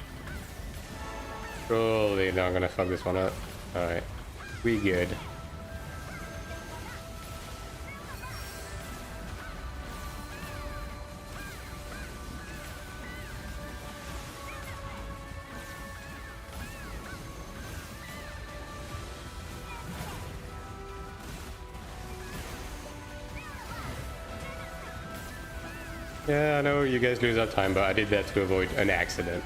Probably not gonna fuck this one up. Alright. We good. Yeah, I know you guys lose that time, but I did that to avoid an accident.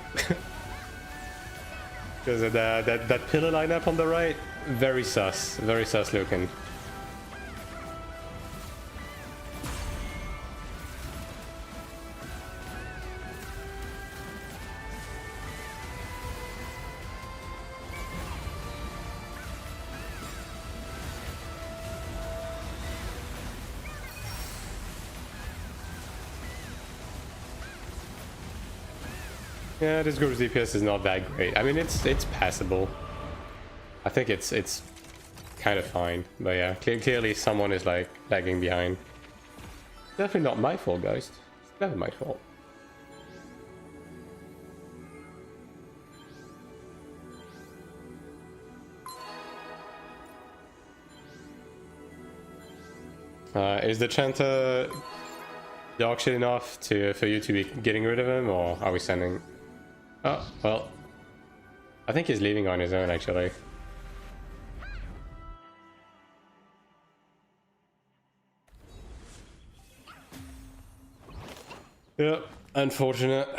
Because of that pillar lineup on the right, very sus looking. Yeah, this group's DPS is not that great. I mean, it's passable. I think it's kind of fine, but yeah, clearly someone is like lagging behind. Definitely not my fault, guys. It's never my fault. Is the Chanter dog shit enough for you to be getting rid of him, or are we sending? Oh, well, I think he's leaving on his own, actually. Yep, unfortunate.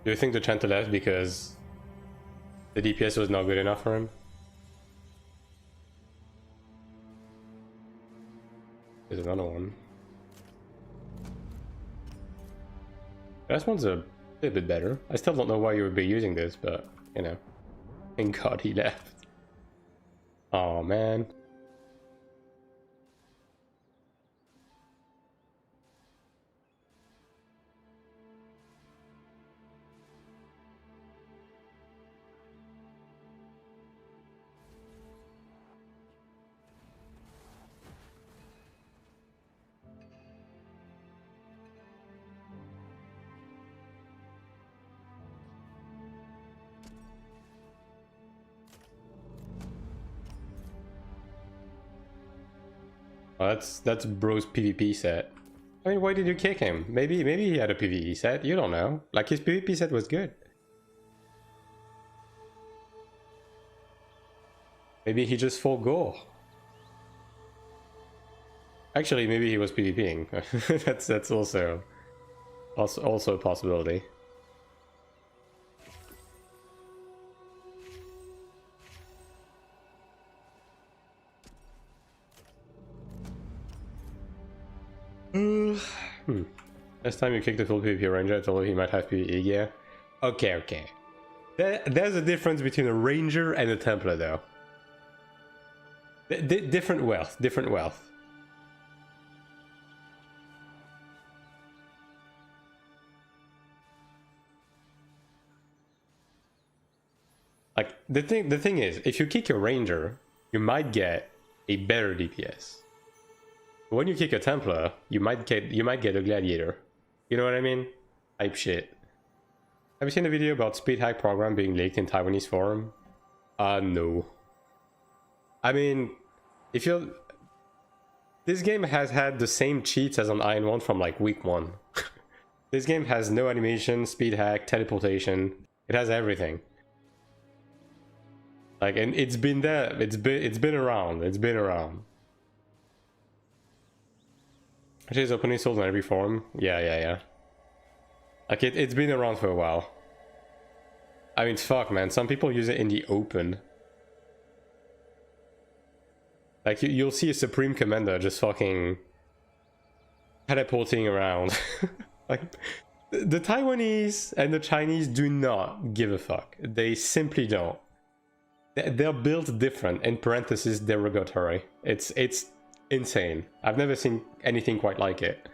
Do you think the Chanter left because the DPS was not good enough for him? There's another one. This one's a bit better. I still don't know why you would be using this, but, you know. Thank God he left. Oh man. Oh, that's bro's PvP set. I mean, why did you kick him? Maybe he had a PvE set. You don't know. Like, his PvP set was good. Maybe he just forgot. Actually, maybe he was PvPing. that's also a possibility. Last time you kicked the full PvP ranger, I told you he might have PvE gear. Okay. There's a difference between a ranger and a Templar, though. Different wealth. Like, the thing is, if you kick a ranger, you might get a better DPS. When you kick a Templar, you might get a gladiator. You know what I mean? Type shit. Have you seen the video about speed hack program being leaked in Taiwanese forum? No. I mean, if you're... This game has had the same cheats as on Iron 1 from like week 1. This game has no animation, speed hack, teleportation. It has everything. Like, and it's been there. It's been around. Actually, it's openly sold on every forum. Yeah. Like, it's been around for a while. I mean, fuck, man. Some people use it in the open. Like, you'll see a Supreme Commander just fucking teleporting around. Like, the Taiwanese and the Chinese do not give a fuck. They simply don't. They're built different, in parentheses, derogatory. It's insane. I've never seen anything quite like it.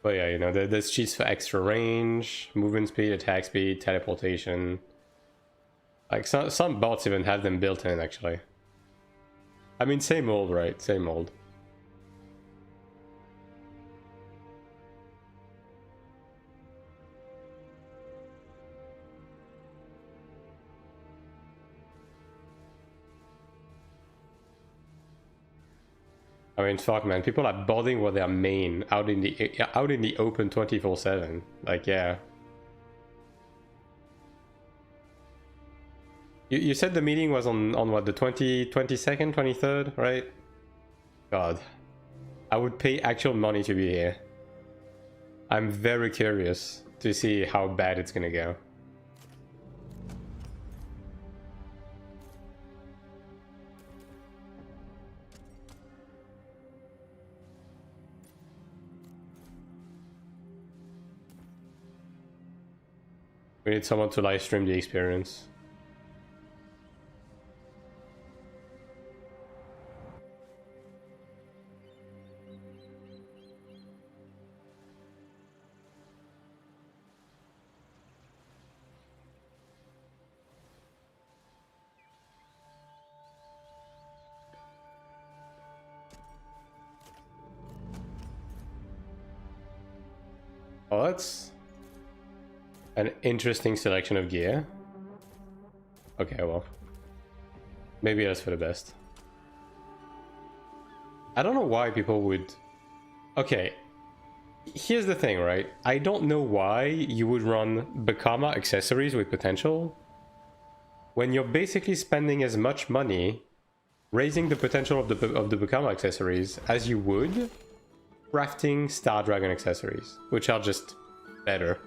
But yeah, you know, there's cheats for extra range, movement speed, attack speed, teleportation. Like some bots even have them built in, actually. I mean, same old, right? Same old. I mean, fuck, man. People are botting with their main out in the open 24/7. Like, yeah. You said the meeting was on what, the 22nd, 23rd, right? God, I would pay actual money to be here. I'm very curious to see how bad it's gonna go. We need someone to live stream the experience. Oh, that's an interesting selection of gear. Okay, well, maybe that's for the best. I don't know why people would... Okay, here's the thing, right? I don't know why you would run Bakama accessories with potential when you're basically spending as much money raising the potential of the Bakama accessories as you would crafting Star Dragon accessories, which are just better.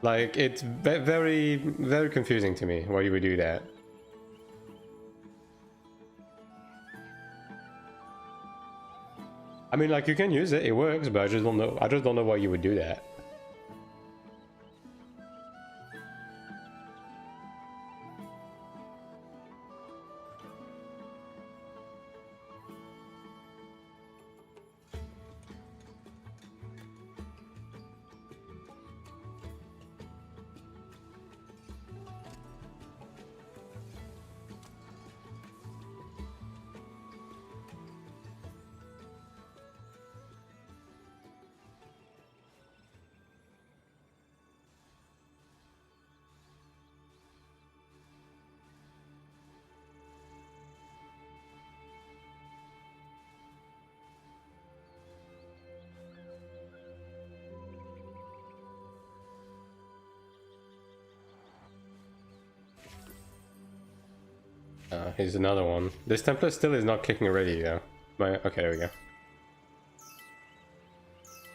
Like, it's very, very confusing to me why you would do that. I mean, like, you can use it, it works, but I just don't know why you would do that. Here's another one. This template still is not clicking already, though. Okay, there we go.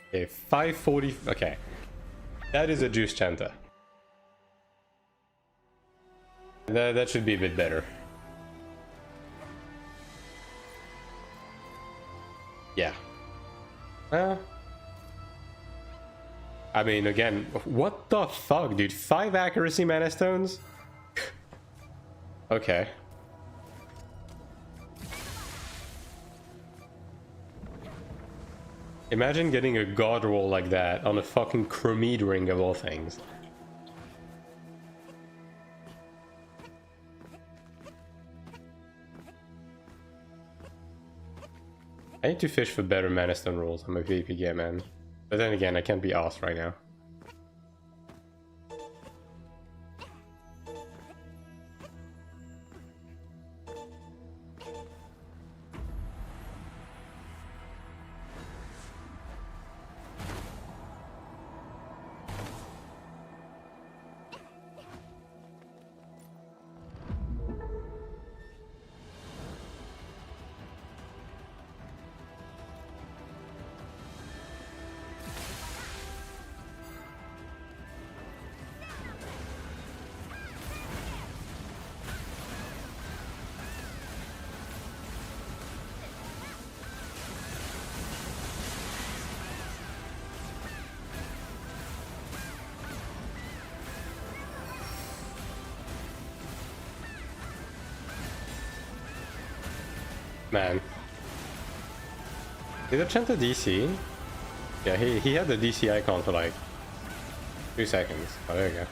Okay, 540. Okay, that is a juice chanter. That should be a bit better. Yeah. I mean, again, what the fuck, dude? 5 accuracy mana stones? Okay. Imagine getting a god roll like that on a fucking Chromede ring of all things. I need to fish for better mana stone rolls on my PvP game, man. But then again, I can't be asked right now. Man. Did it chant the DC? Yeah, he had the DC icon for like 2 seconds. Oh, there you go.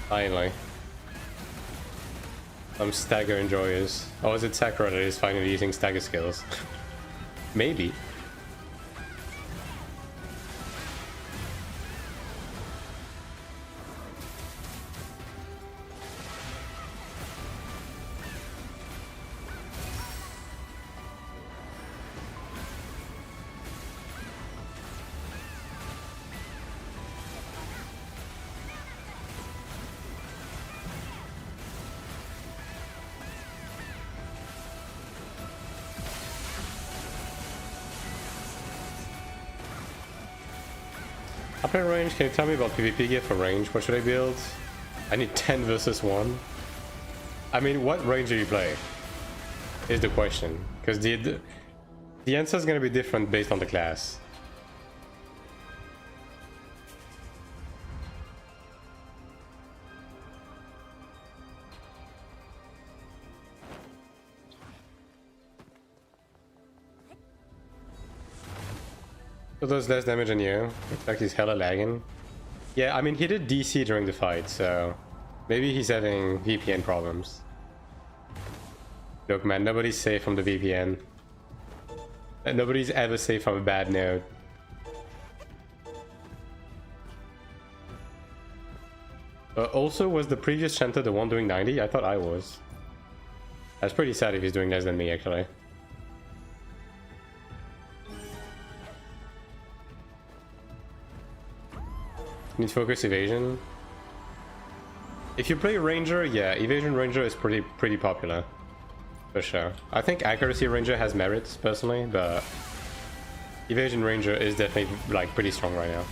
Finally. Some stagger enjoyers. Oh, is it Sakura that is finally using stagger skills? Maybe. Upper range, can you tell me about PvP gear for range? What should I build? I need 10 versus 1. I mean, what range do you play? Is the question. Because the answer is going to be different based on the class. So does less damage on you. Looks like he's hella lagging. Yeah, I mean, he did DC during the fight, so maybe he's having VPN problems. Look, man, nobody's safe from the VPN. And nobody's ever safe from a bad node. Also, was the previous chanter the one doing 90? I thought I was. That's pretty sad if he's doing less than me, actually. Need focus evasion. If you play ranger, yeah, evasion ranger is pretty popular, for sure. I think accuracy ranger has merits personally, but evasion ranger is definitely like pretty strong right now.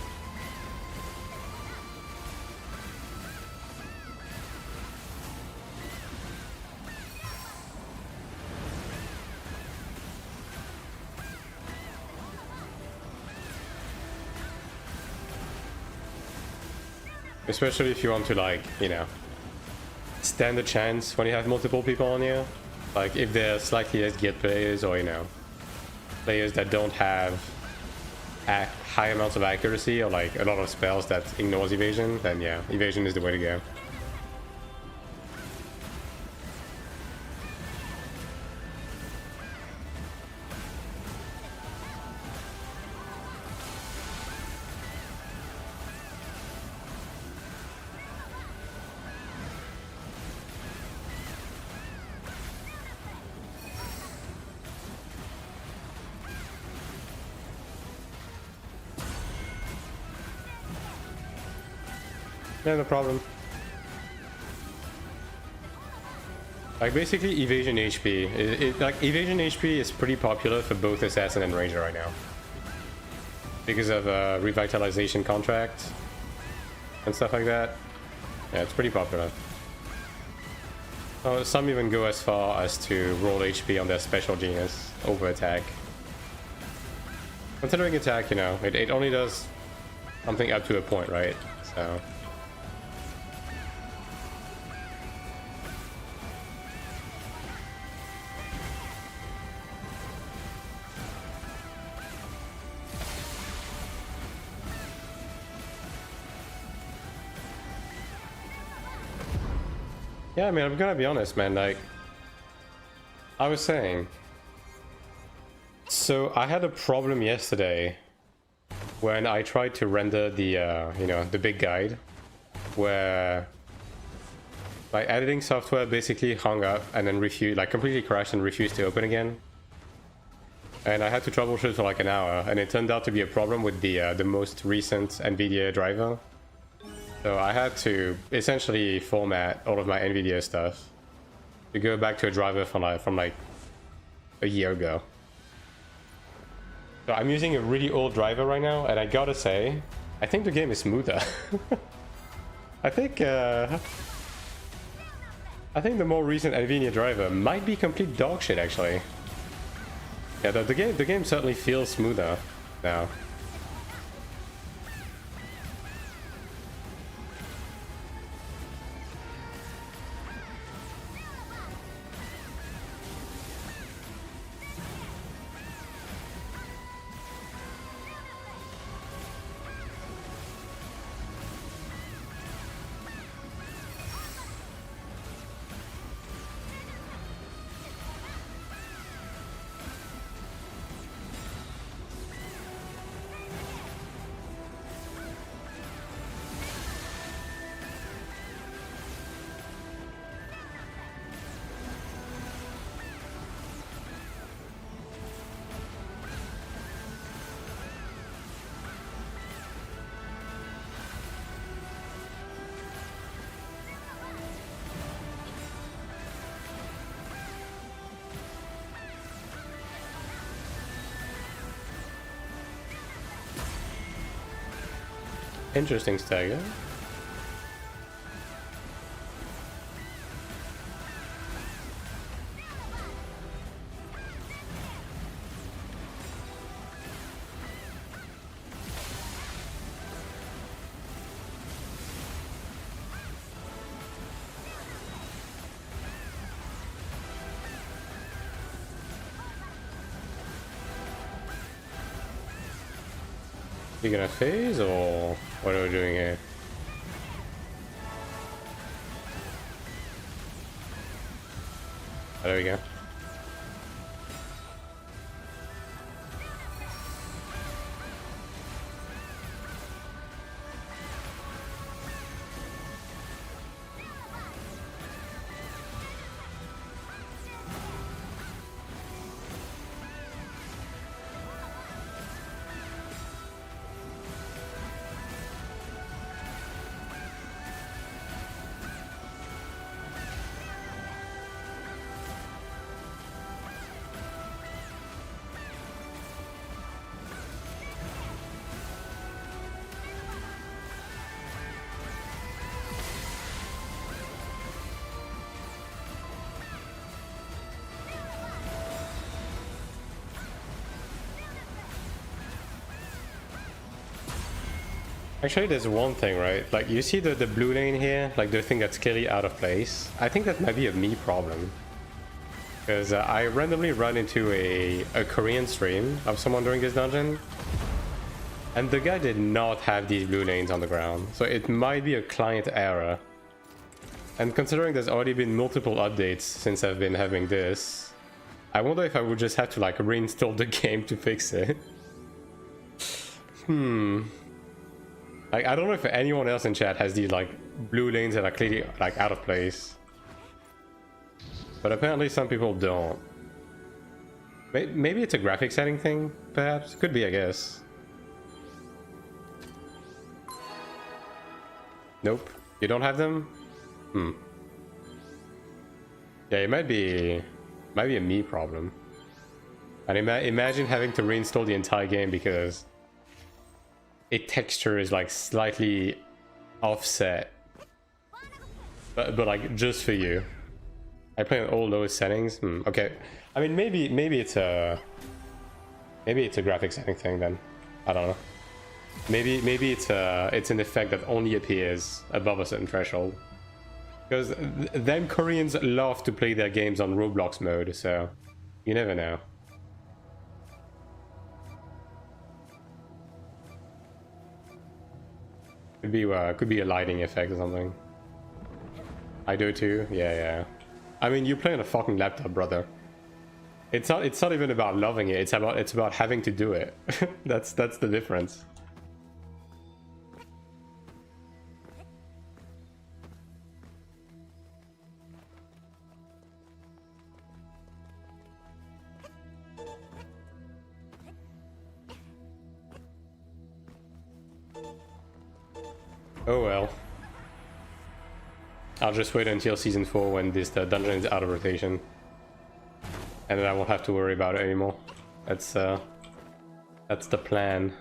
Especially if you want to, like, you know, stand a chance when you have multiple people on you. Like, if they're slightly less geared players, or, you know, players that don't have high amounts of accuracy, or, like, a lot of spells that ignores evasion, then, yeah, evasion is the way to go. Yeah, no problem. Like, basically evasion HP. Like, evasion HP is pretty popular for both assassin and ranger right now, because of revitalization contract and stuff like that. Yeah, it's pretty popular. Some even go as far as to roll HP on their special genius over attack. Considering attack, you know, it only does something up to a point, right? So yeah, I mean, I'm gonna be honest, man, like, I was saying, so I had a problem yesterday when I tried to render the, you know, the big guide, where my editing software basically hung up and then refused, like, completely crashed and refused to open again. And I had to troubleshoot for like an hour, and it turned out to be a problem with the most recent NVIDIA driver. So I had to essentially format all of my NVIDIA stuff to go back to a driver from like a year ago. So I'm using a really old driver right now, and I gotta say, I think the game is smoother. I think the more recent NVIDIA driver might be complete dog shit, actually. Yeah, the game certainly feels smoother now. Interesting stagger. You gonna phase or what are we doing here? Oh, there we go. Actually, there's one thing, right? Like, you see the blue lane here? Like, the thing that's clearly out of place? I think that might be a me problem. Because I randomly run into a Korean stream of someone during this dungeon. And the guy did not have these blue lanes on the ground. So it might be a client error. And considering there's already been multiple updates since I've been having this, I wonder if I would just have to, like, reinstall the game to fix it. Like, I don't know if anyone else in chat has these, like, blue lanes that are clearly, like, out of place. But apparently some people don't. Maybe it's a graphic setting thing, perhaps? Could be, I guess. Nope. You don't have them? Yeah, it might be a me problem. And imagine having to reinstall the entire game because a texture is like slightly offset, but like just for you. I play on all those settings. Okay, I mean maybe it's a graphic setting thing then. I don't know. Maybe it's an effect that only appears above a certain threshold. Because them Koreans love to play their games on Roblox mode, so you never know. Could be a lighting effect or something. I do too. Yeah. I mean, you play on a fucking laptop, brother. It's not even about loving it. It's about having to do it. that's the difference. Oh well. I'll just wait until season 4 when this dungeon is out of rotation. And then I won't have to worry about it anymore. That's the plan.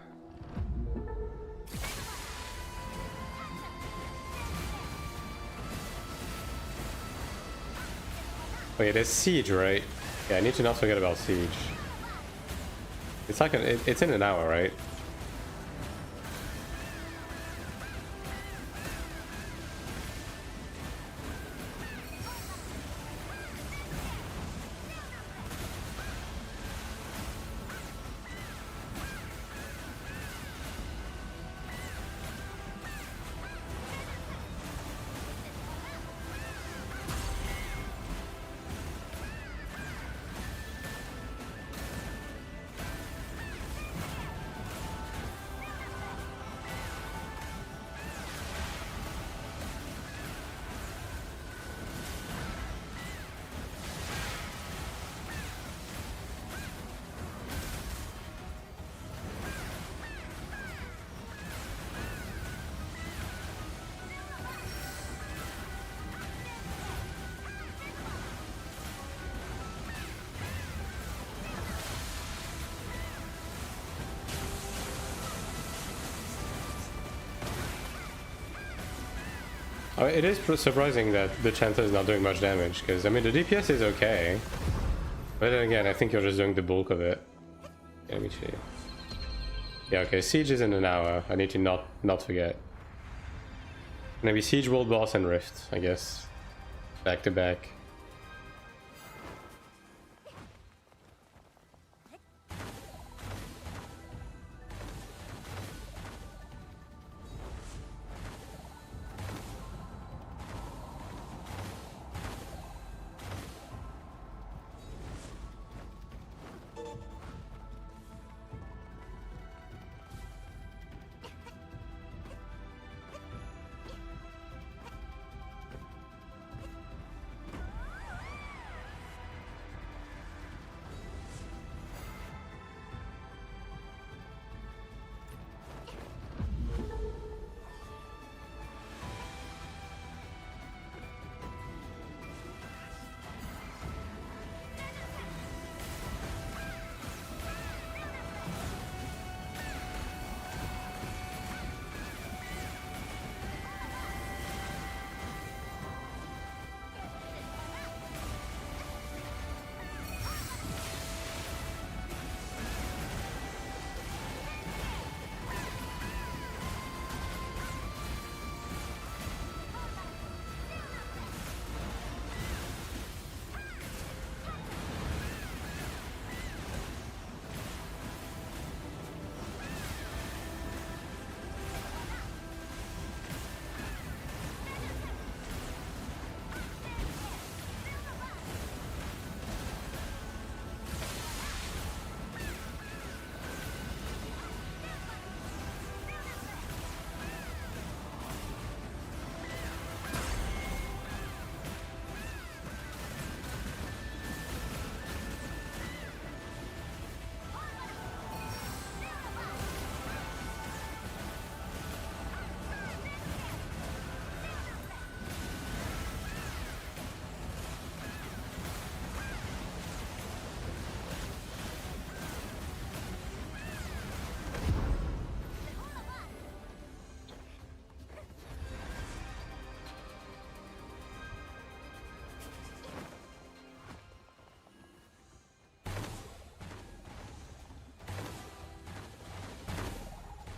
Oh yeah, there's Siege, right? Yeah, I need to not forget about Siege. It's like it's in an hour, right? It is surprising that the Chanter is not doing much damage, because I mean the DPS is okay. But then again, I think you're just doing the bulk of it. Let me see. Yeah, okay, Siege is in an hour. I need to not forget. Maybe Siege, World Boss, and Rift, I guess. Back to back.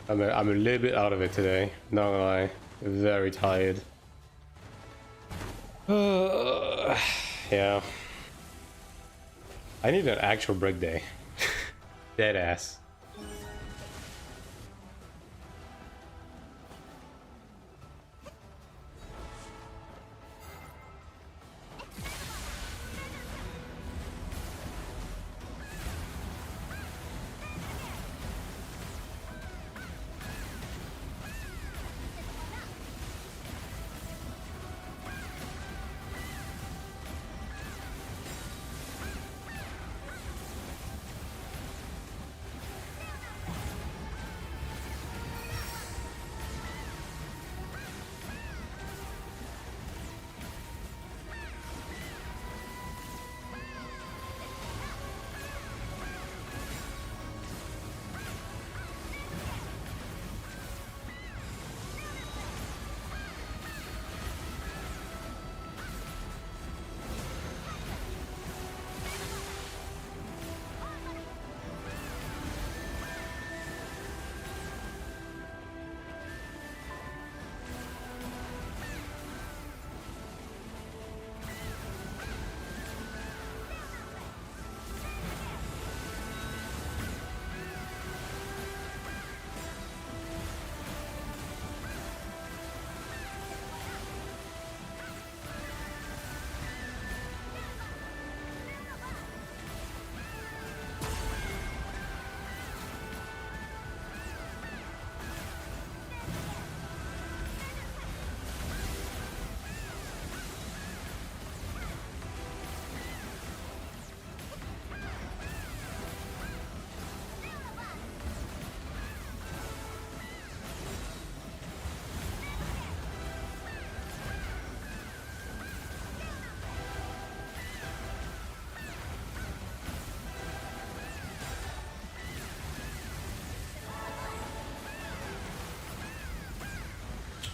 I'm a little bit out of it today, not gonna lie. Very tired. Yeah. I need an actual break day. Dead ass.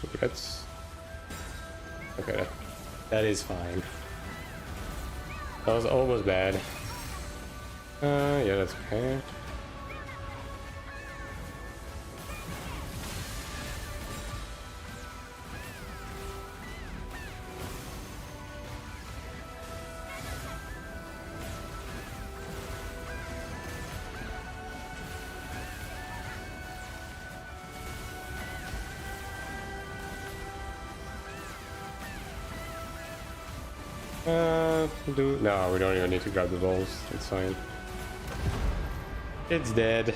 Regrets. Okay, that is fine. That was almost bad. Yeah, that's okay. No, we don't even need to grab the balls. It's fine. It's dead.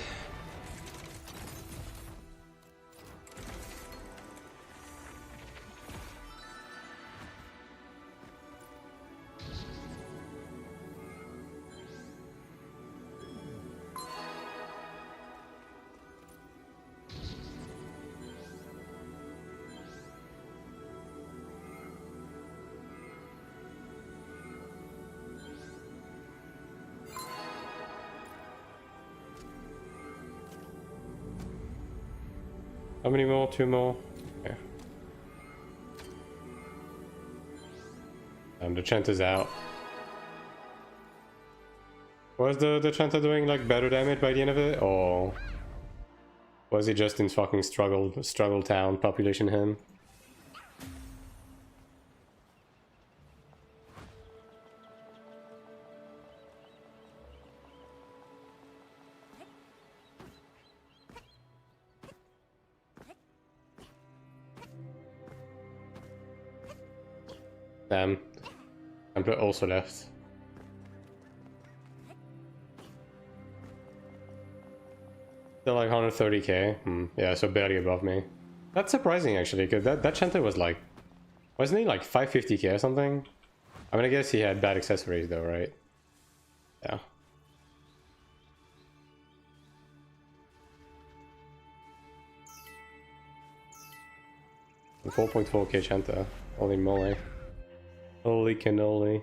How many more? 2 more? Okay. And the chant is out. Was the Chanta doing like better damage by the end of it, or was he just in fucking struggle town population him? Damn. Templar also left. They're like 130k. Yeah, so barely above me. That's surprising actually, because that Chanta was like... Wasn't he like 550k or something? I mean, I guess he had bad accessories though, right? Yeah. And 4.4k Chanta. Holy moly. Holy cannoli.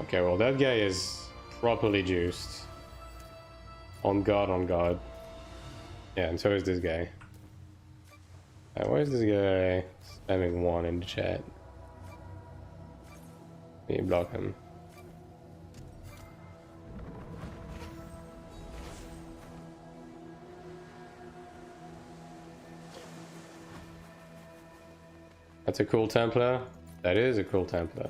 Okay, well that guy is properly juiced. On God, on God. Yeah, and so is this guy. Why is this guy spamming 1 in the chat? Can you block him? That's a cool Templar. That is a cool Templar.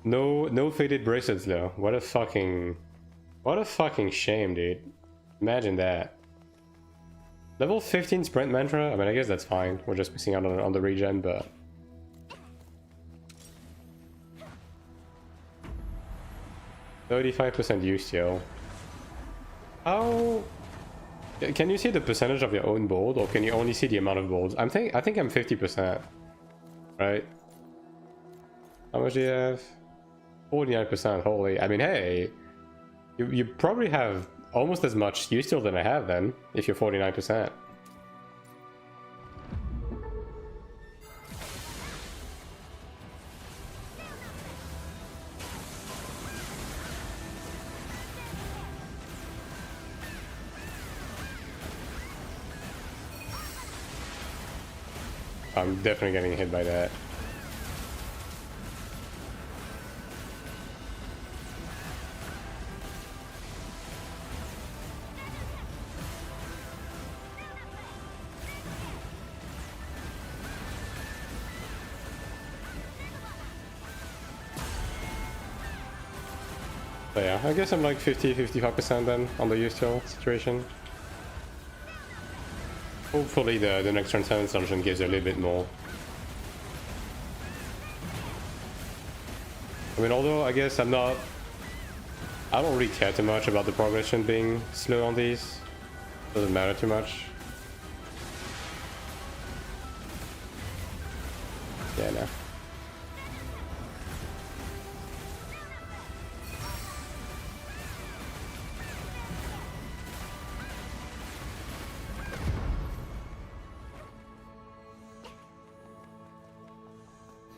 No faded bracelets though. What a fucking shame, dude. Imagine that. Level 15 sprint mantra. I mean, I guess that's fine. We're just missing out on the regen, but 35% use still. How? Can you see the percentage of your own board, or can you only see the amount of boards? I think I'm 50%, right? How much do you have? 49%. Holy! I mean, hey, you probably have almost as much use still than I have then, if you're 49%. I'm definitely getting hit by that. So yeah, I guess I'm like 50-55% then on the use still situation. Hopefully the next Transcendence dungeon gives a little bit more. I mean, although I guess I don't really care too much about the progression being slow on these. Doesn't matter too much. Yeah, no.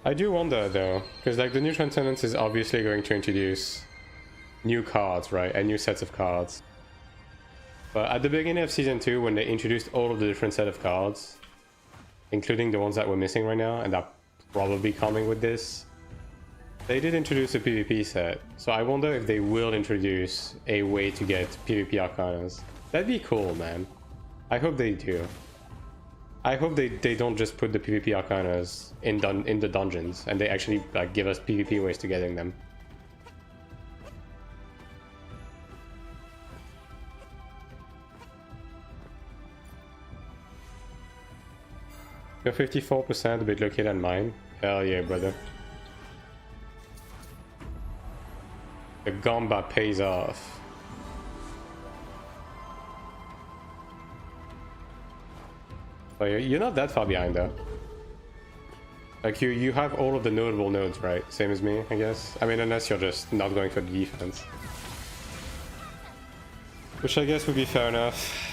I do wonder though, because like the new Transcendence is obviously going to introduce new cards, right? And new sets of cards. But at the beginning of Season 2, when they introduced all of the different set of cards, including the ones that we're missing right now, and that probably coming with this, they did introduce a PvP set. So I wonder if they will introduce a way to get PvP Arcanas. That'd be cool, man. I hope they do. I hope they don't just put the PvP Arcanas in the dungeons, and they actually like give us PvP ways to getting them. You're 54%, a bit luckier than mine. Hell yeah, brother. The Gamba pays off. Oh, you're not that far behind though. Like you have all of the notable nodes, right? Same as me, I guess. I mean, unless you're just not going for the defense. Which I guess would be fair enough.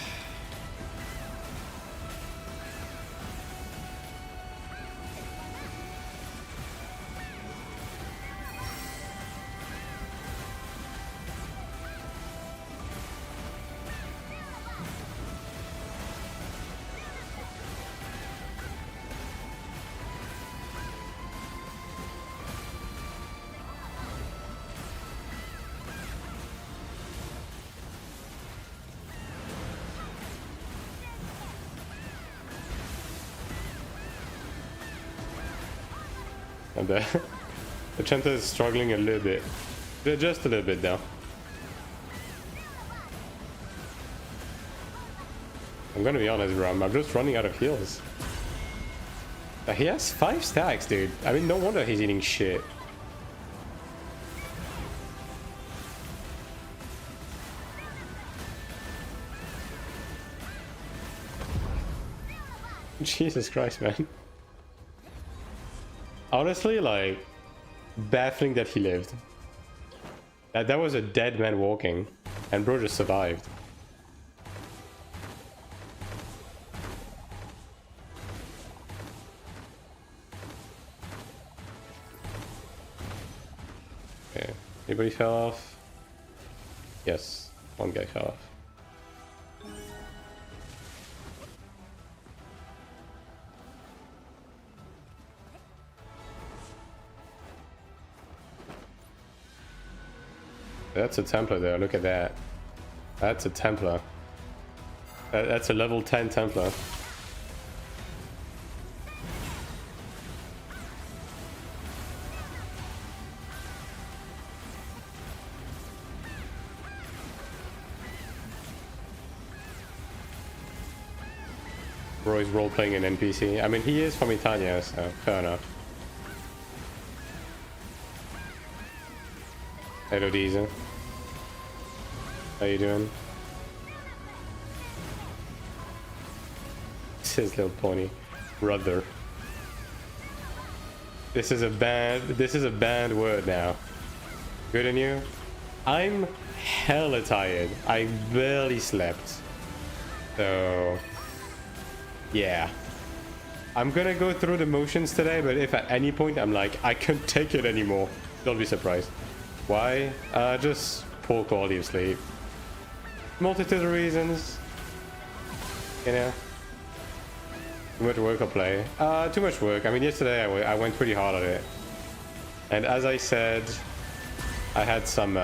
And the Chanta is struggling a little bit. Just a little bit now. I'm gonna be honest, bro. I'm just running out of heals. He has 5 stacks, dude. I mean, no wonder he's eating shit. Jesus Christ, man. Honestly, like, baffling that he lived. That was a dead man walking, and bro just survived. Okay, anybody fell off? Yes, one guy fell off. That's a Templar there, look at that. That's a Templar. That's a level 10 Templar. Bro is role-playing an NPC. I mean, he is from Italia, so fair enough. Hello, Diesel. How you doing? Says little pony. Brother. This is a banned word now. Good on you? I'm hella tired. I barely slept. So yeah. I'm gonna go through the motions today, but if at any point I'm like, I can't take it anymore, don't be surprised. Why? Just poor quality of sleep. Multitude of reasons. You know? Too much work or play? Too much work. I mean, yesterday I went pretty hard at it. And as I said, I had some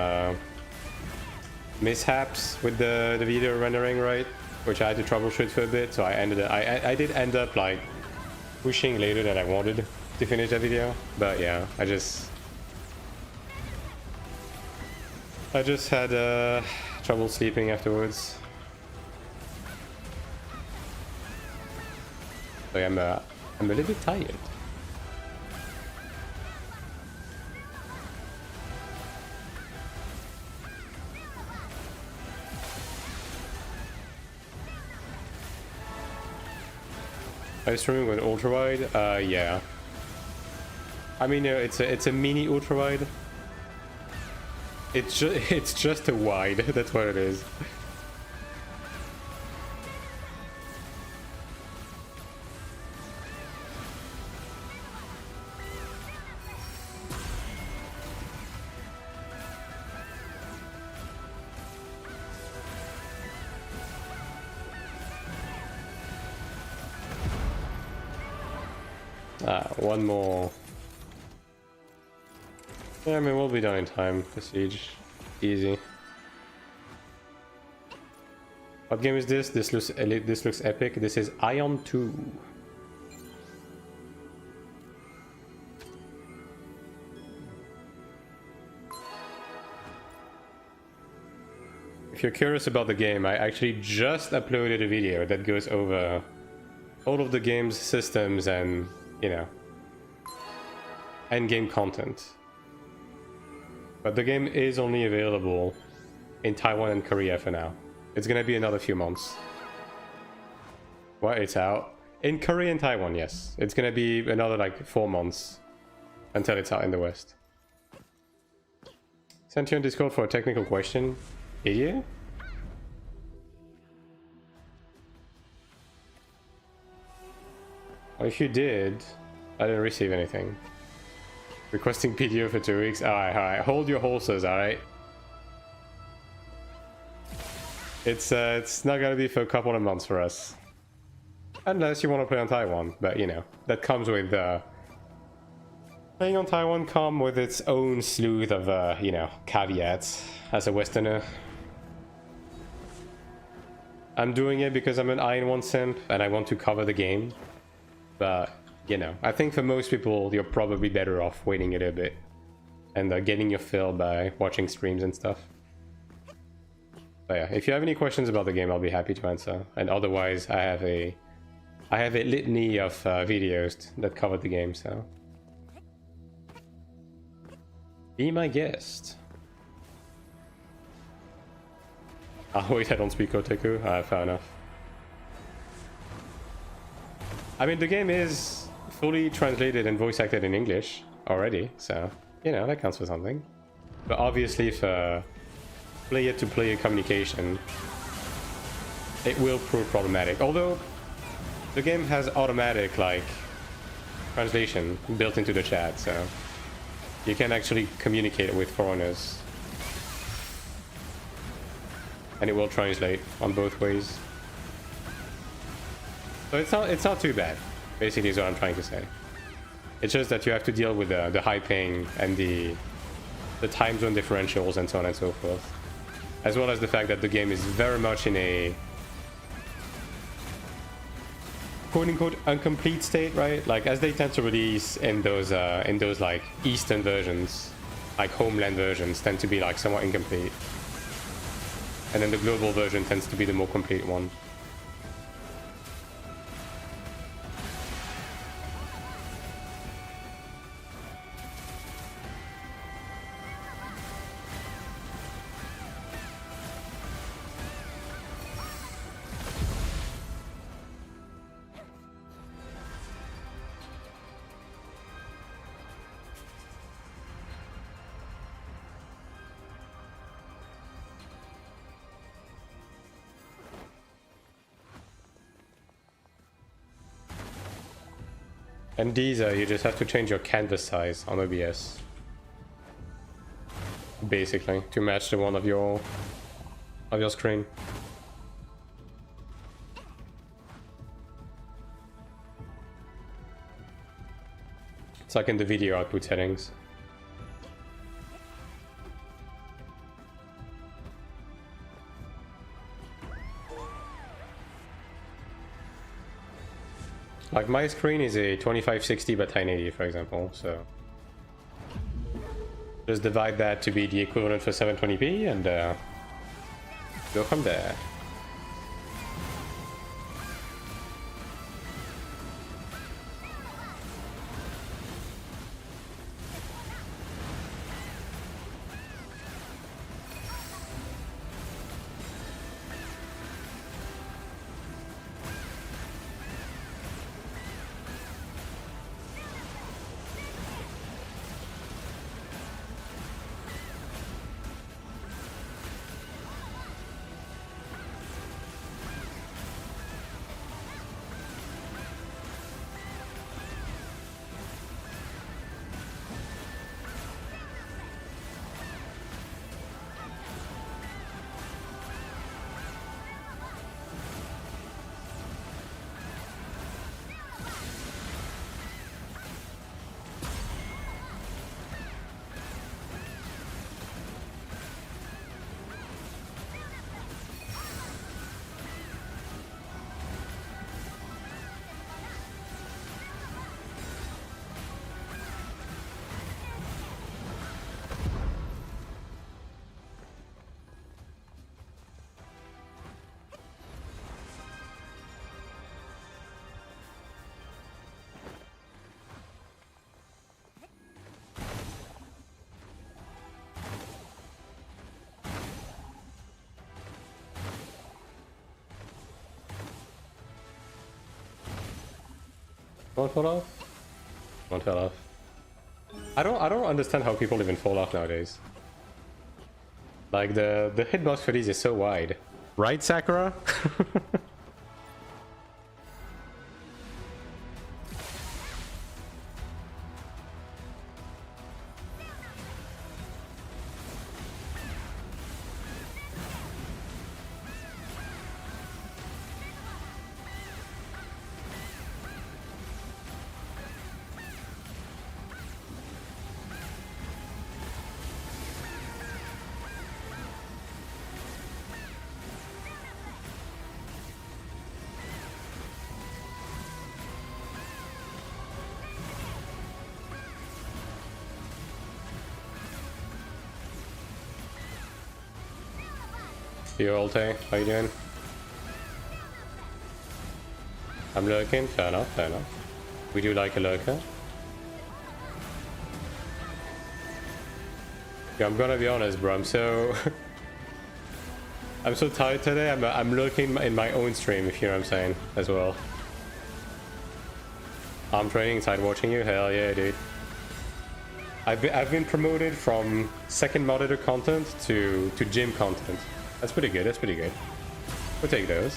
mishaps with the video rendering, right? Which I had to troubleshoot for a bit, so I did end up like pushing later than I wanted to finish that video. But yeah, I just had trouble sleeping afterwards. So I'm a little bit tired. Are you streaming with ultra wide? Yeah. I mean, it's a mini ultra wide. It's just a wide. That's what it is. One more. Yeah, I mean, we'll be done in time. The siege. Easy. What game is this? This looks epic. This is Ion 2. If you're curious about the game, I actually just uploaded a video that goes over all of the game's systems and, you know, end-game content. But the game is only available in Taiwan and Korea for now. It's gonna be another few months. Well, it's out. In Korea and Taiwan, yes. It's gonna be another like 4 months until it's out in the West. Sent you on Discord for a technical question. Idiot? Well, if you did, I didn't receive anything. Requesting PDO for 2 weeks. Alright. Hold your horses, alright? It's not gonna be for a couple of months for us. Unless you want to play on Taiwan, but you know, that comes with playing on Taiwan comes with its own slew of you know, caveats as a Westerner. I'm doing it because I'm an Iron 1 simp and I want to cover the game. But, you know, I think for most people you're probably better off waiting a little bit and getting your fill by watching streams and stuff. But yeah, if you have any questions about the game, I'll be happy to answer. And otherwise, I have a litany of videos that cover the game, so be my guest. Oh wait, I don't speak Otaku? Fair enough. I mean, the game is fully translated and voice acted in English already, so, you know, that counts for something. But obviously for player-to-player communication, it will prove problematic. Although, the game has automatic, like, translation built into the chat, so you can actually communicate with foreigners. And it will translate on both ways. So it's not too bad, basically is what I'm trying to say. It's just that you have to deal with the high ping and the time zone differentials and so on and so forth. As well as the fact that the game is very much in a quote-unquote incomplete state, right? Like, as they tend to release in those like Eastern versions, like Homeland versions tend to be like somewhat incomplete. And then the global version tends to be the more complete one. And these you just have to change your canvas size on OBS, basically, to match the one of your screen. It's like in the video output settings. Like, my screen is a 2560 by 1080, for example, so just divide that to be the equivalent for 720p and go from there. Won't fall off? Won't fall off. I don't understand how people even fall off nowadays. Like the hitbox for these is so wide. Right, Sakura? Yo, Alte, how you doing? I'm lurking, fair enough, fair enough. We do like a lurker. Yeah, I'm gonna be honest, bro, I'm so... I'm so tired today, I'm lurking in my own stream, if you know what I'm saying, as well. I'm training inside watching you, hell yeah, dude. I've been promoted from second monitor content to gym content. That's pretty good, that's pretty good. We'll take those.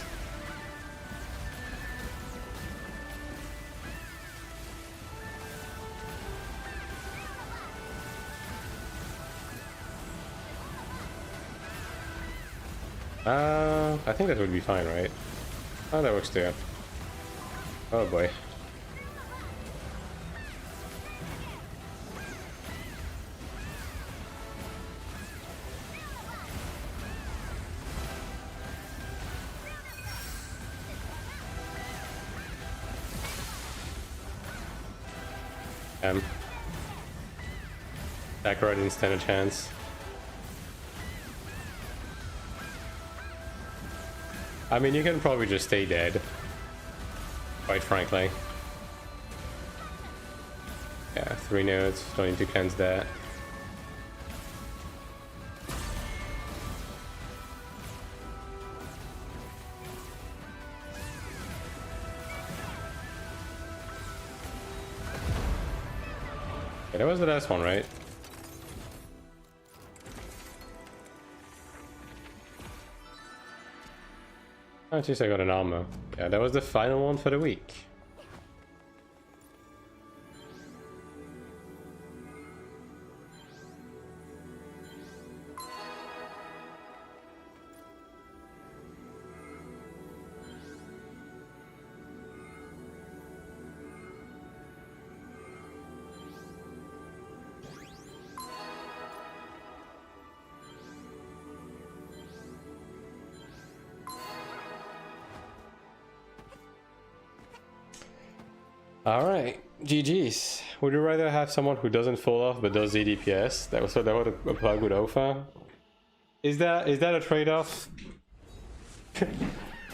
I think that would be fine, right? Oh, that works too. Oh boy. Sakura didn't stand a chance. I mean, you can probably just stay dead. Quite frankly. Yeah, 3 nodes, don't need to cleanse that. Yeah, that was the last one, right? Oh, at least I got an armor. Yeah, that was the final one for the week. Alright, GG's. Would you rather have someone who doesn't fall off but does the DPS? That would apply good alpha. Is that a trade-off?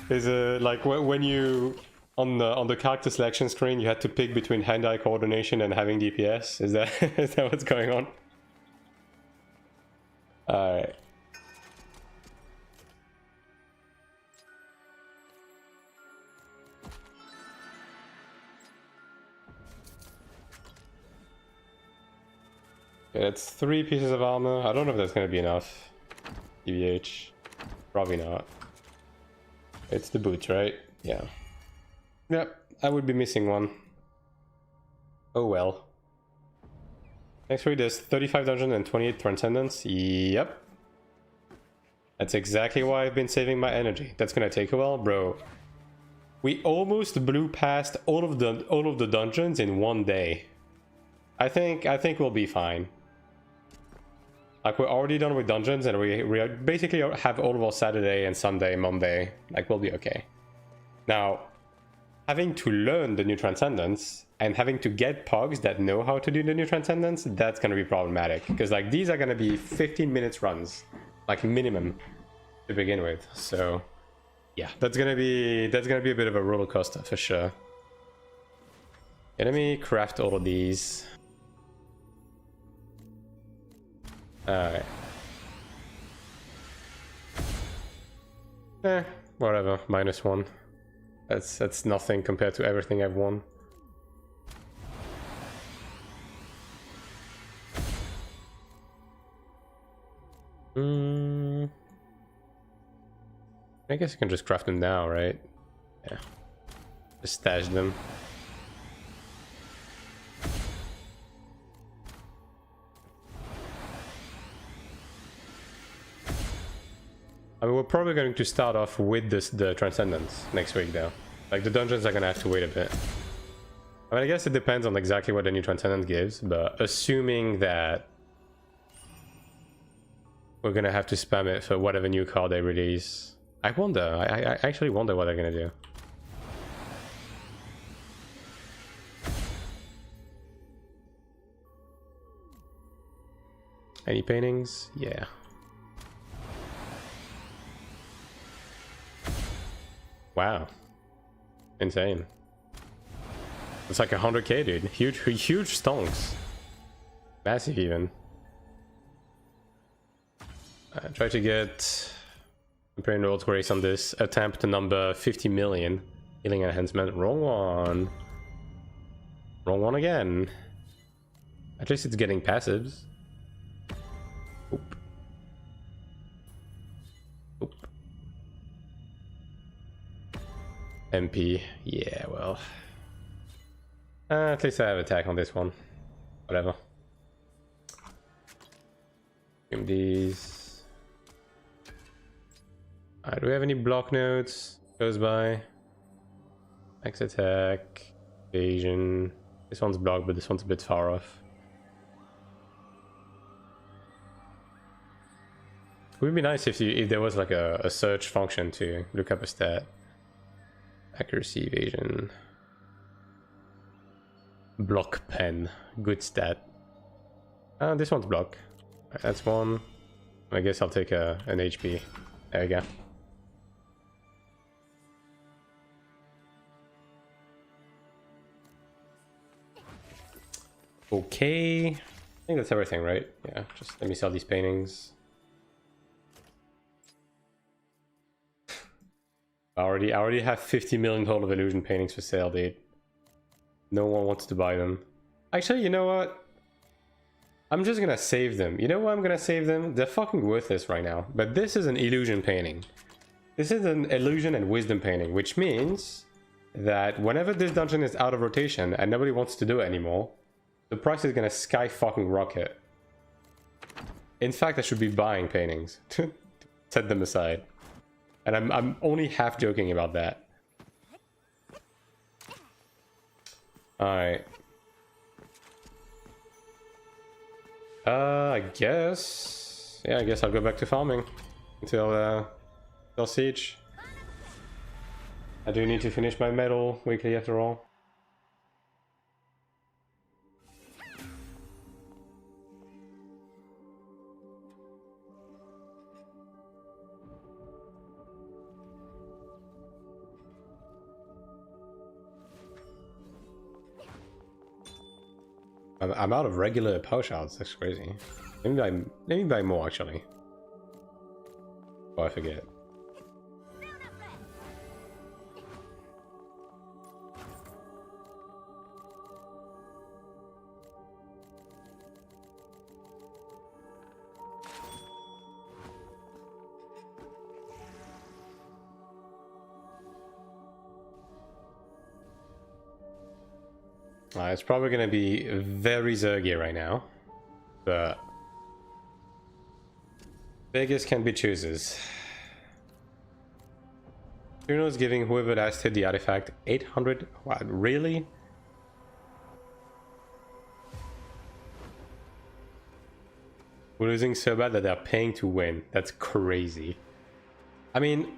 Is it like when you on the character selection screen you had to pick between hand-eye coordination and having DPS? Is that is that what's going on? Alright. Okay, that's 3 pieces of armor. I don't know if that's gonna be enough. EVH. Probably not. It's the boots, right? Yeah. Yep, I would be missing one. Oh well. Next week there's 35 dungeon and 28 transcendence. Yep. That's exactly why I've been saving my energy. That's gonna take a while, bro. We almost blew past all of the dungeons in one day. I think we'll be fine. Like, we're already done with dungeons, and we basically have all of our Saturday and Sunday, Monday. Like, we'll be okay. Now, having to learn the new Transcendence, and having to get pogs that know how to do the new Transcendence, that's gonna be problematic. Because, like, these are gonna be 15 minutes runs. Like, minimum, to begin with. So, yeah, that's gonna be a bit of a roller coaster, for sure. Okay, let me craft all of these. Alright. Whatever. -1. That's nothing compared to everything I've won. I guess I can just craft them now, right? Yeah. Just stash them. I mean, we're probably going to start off with the Transcendence next week, though. Like, the dungeons are going to have to wait a bit. I mean, I guess it depends on exactly what the new Transcendence gives, but assuming that we're going to have to spam it for whatever new card they release. I wonder. I actually wonder what they're going to do. Any paintings? Yeah. Wow. Insane. It's like 100k, dude. Huge stonks. Massive, even. Try to get Imperial World's Grace on this. Attempt to number 50 million. Healing enhancement. Wrong one. Wrong one again. At least it's getting passives. Oop. Oop. MP. Yeah, well. At least I have attack on this one. Whatever. Give these. Alright, do we have any block nodes? Goes by. Max attack. Evasion. This one's blocked, but this one's a bit far off. It would be nice if there was like a search function to look up a stat. Accuracy, evasion. Block pen. Good stat. This one's block. Right, that's one. I guess I'll take an HP. There we go. Okay. I think that's everything, right? Yeah, just let me sell these paintings. I already have 50 million total of illusion paintings for sale, dude. No one wants to buy them. Actually, you know what? I'm just gonna save them. You know why I'm gonna save them? They're fucking worthless right now. But this is an illusion painting. This is an illusion and wisdom painting, which means that whenever this dungeon is out of rotation and nobody wants to do it anymore, the price is gonna sky fucking rocket. In fact, I should be buying paintings to set them aside. And I'm only half joking about that. Alright. I guess... Yeah, I guess I'll go back to farming. Until Siege. I do need to finish my medal weekly after all. I'm out of regular power shards. That's crazy. Let me buy more actually. Oh, I forget. It's probably going to be very Zergy right now, but beggars can be choosers. Juno is giving whoever last hit the artifact 800. Wow, really? We're losing so bad that they're paying to win. That's crazy. I mean,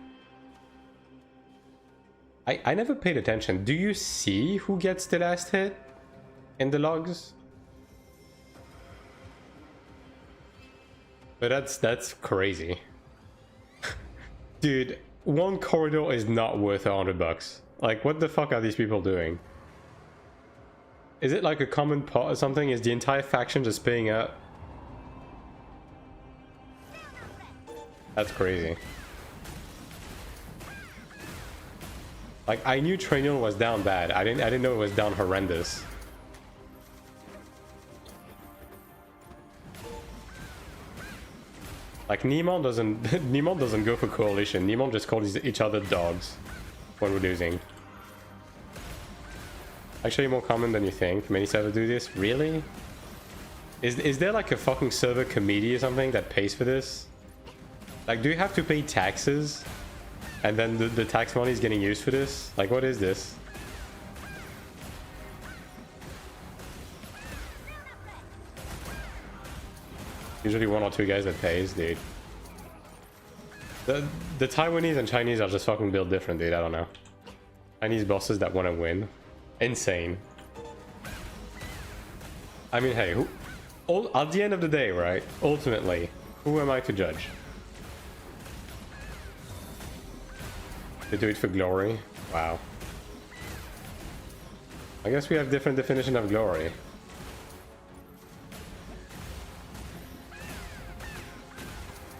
I never paid attention. Do you see who gets the last hit in the logs? But that's crazy. Dude, one corridor is not worth $100. Like, what the fuck are these people doing? Is it like a common pot or something? Is the entire faction just paying up? That's crazy. Like, I knew Tranion was down bad. I didn't know it was down horrendous. Like Niemon doesn't Niemon doesn't go for coalition. Niemon just calls each other dogs when we're losing. Actually more common than you think. Many servers do this. Really? Is there like a fucking server committee or something that pays for this? Like, do you have to pay taxes? And then the tax money is getting used for this? Like, what is this? Usually one or two guys that pays, dude. The Taiwanese and Chinese are just fucking built different, dude. I don't know. Chinese bosses that want to win. Insane. I mean, hey, at the end of the day, right? Ultimately, who am I to judge? They do it for glory? Wow. I guess we have different definition of glory.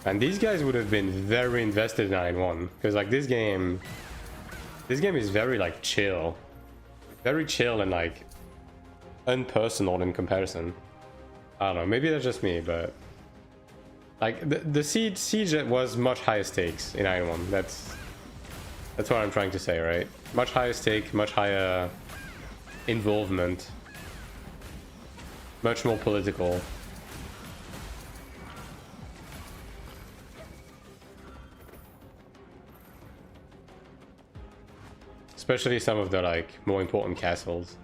And these guys would have been very invested in 9-1. Because like this game is very like chill. Very chill and like unpersonal in comparison. I don't know, maybe that's just me, but like the siege was much higher stakes in 9-1. That's what I'm trying to say, right? Much higher stake, much higher involvement, much more political. Especially some of the like more important castles.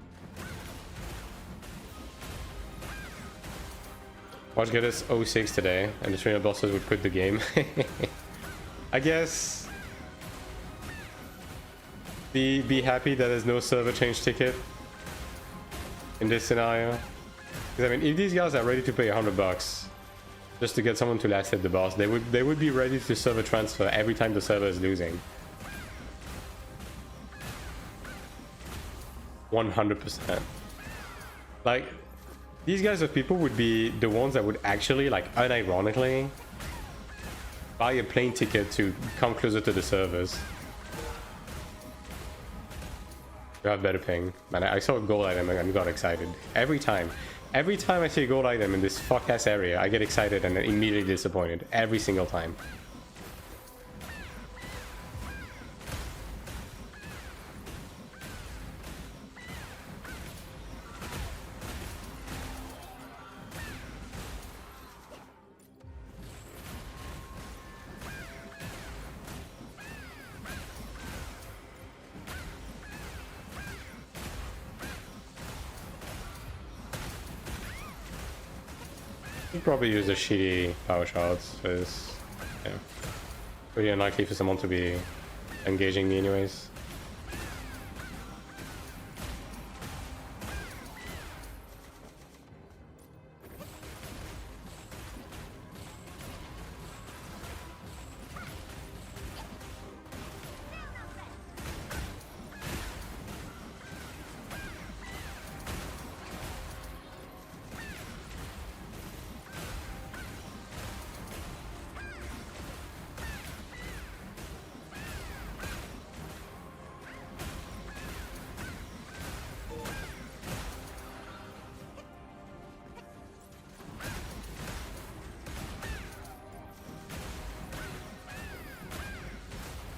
Watch get us 06 today, and the trainer bosses would quit the game. I guess be happy that there's no server change ticket in this scenario. Because I mean, if these guys are ready to pay $100 just to get someone to last hit the boss, they would be ready to server transfer every time the server is losing. 100%. Like, these guys of people would be the ones that would actually, like, unironically buy a plane ticket to come closer to the servers. You have better ping. Man, I saw a gold item and got excited. Every time I see a gold item in this fuck-ass area, I get excited and then immediately disappointed. Every single time. You'd probably use the shitty power shots, because yeah, pretty unlikely for someone to be engaging me anyways.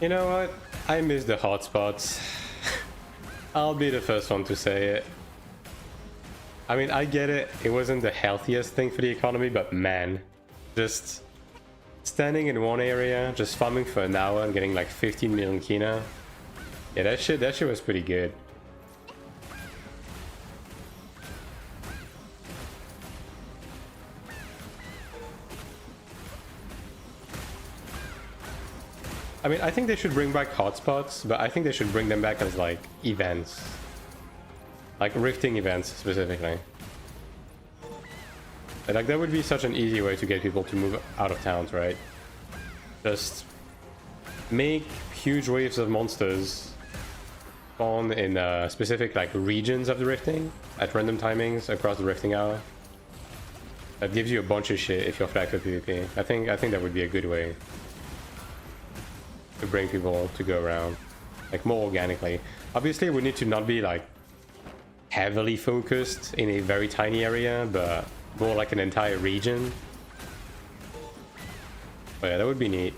You know what? I miss the hotspots. I'll be the first one to say it. I mean, I get it. It wasn't the healthiest thing for the economy, but man, just standing in one area, just farming for an hour and getting like 15 million kina. Yeah, that shit was pretty good. I mean, I think they should bring back hotspots, but I think they should bring them back as like events. Like rifting events specifically. And, like that would be such an easy way to get people to move out of towns, right? Just make huge waves of monsters spawn in specific like regions of the rifting at random timings across the rifting hour. That gives you a bunch of shit if you're flagged for PvP. I think that would be a good way to bring people to go around, like more organically. Obviously, we need to not be like heavily focused in a very tiny area, but more like an entire region. Oh yeah, that would be neat.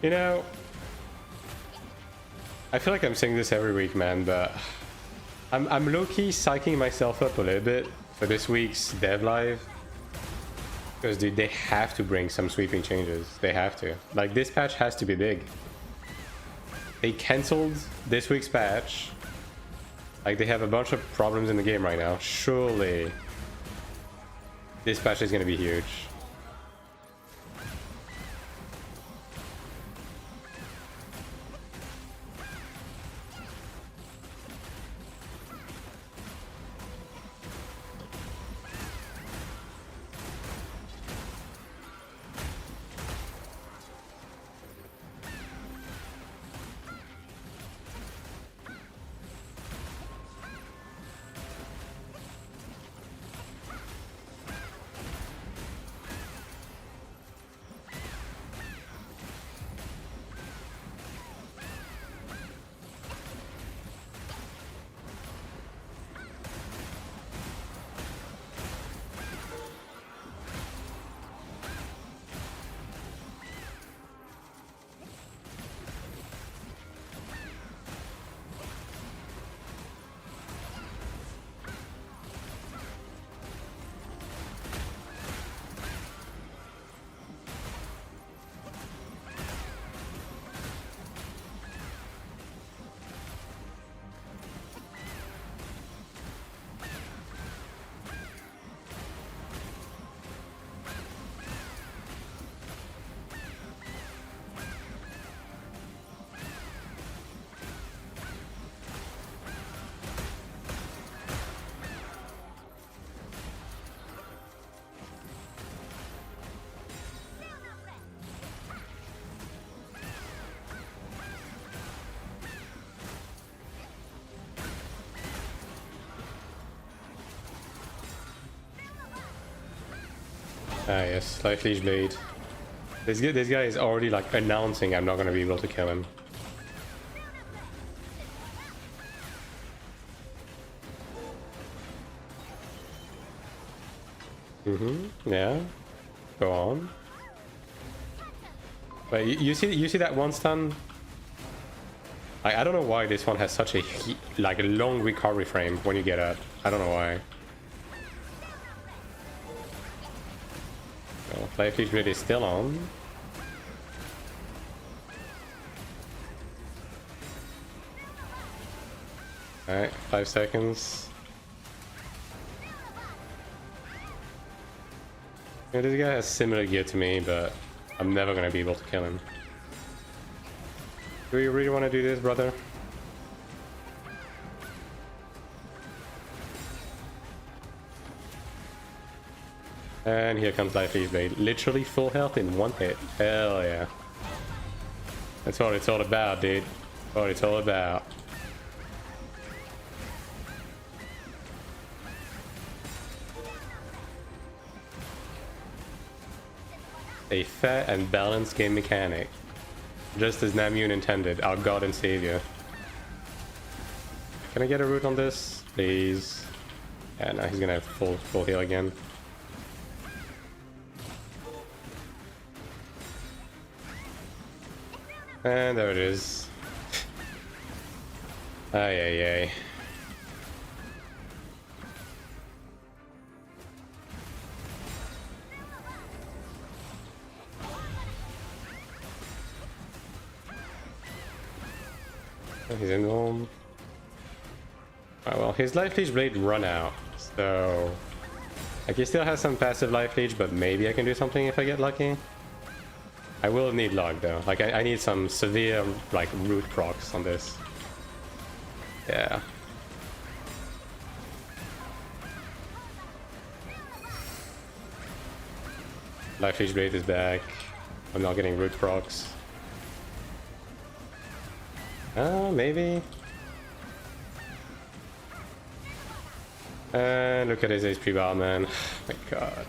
You know, I feel like I'm saying this every week, man, but I'm low-key psyching myself up a little bit for this week's dev live. Because, dude, they have to bring some sweeping changes. They have to. Like, this patch has to be big. They cancelled this week's patch. Like, they have a bunch of problems in the game right now. Surely this patch is going to be huge. Ah yes, Life Leech Blade. This guy is already like announcing I'm not gonna be able to kill him. Yeah. Go on. But you see that one stun? I don't know why this one has such a like a long recovery frame when you get up. I don't know why. Oh, Life Leech Blade is still on. Alright, 5 seconds. Yeah, this guy has similar gear to me, but I'm never gonna be able to kill him. Do you really want to do this, brother? And here comes Life Leech Blade. Literally full health in one hit. Hell yeah. That's what it's all about, dude. What it's all about. A fair and balanced game mechanic. Just as Namun intended, our god and savior. Can I get a root on this? Please. Yeah, no, he's gonna have full heal again. And there it is. Ay ay ay. He's in home. Alright, well, his Life Leech Blade run out, so like he still has some passive Life Leech, but maybe I can do something if I get lucky. I will need luck though. Like I need some severe like root procs on this. Yeah. Life Leech Blade is back. I'm not getting root procs. Maybe. And look at his HP bar, man. Oh my god.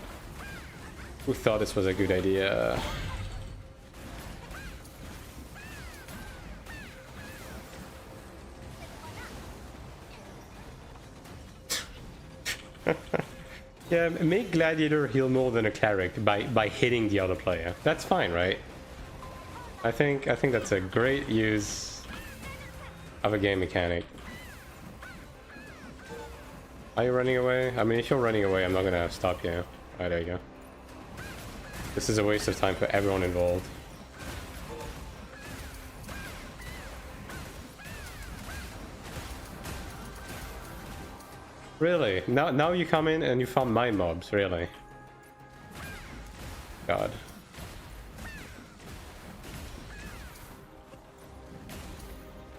Who thought this was a good idea? Yeah, make Gladiator heal more than a Cleric by hitting the other player. That's fine, right? I think that's a great use of a game mechanic. Are you running away? I mean, if you're running away, I'm not gonna stop you. Alright, there you go. This is a waste of time for everyone involved. Really? Now you come in and you found my mobs, really? God.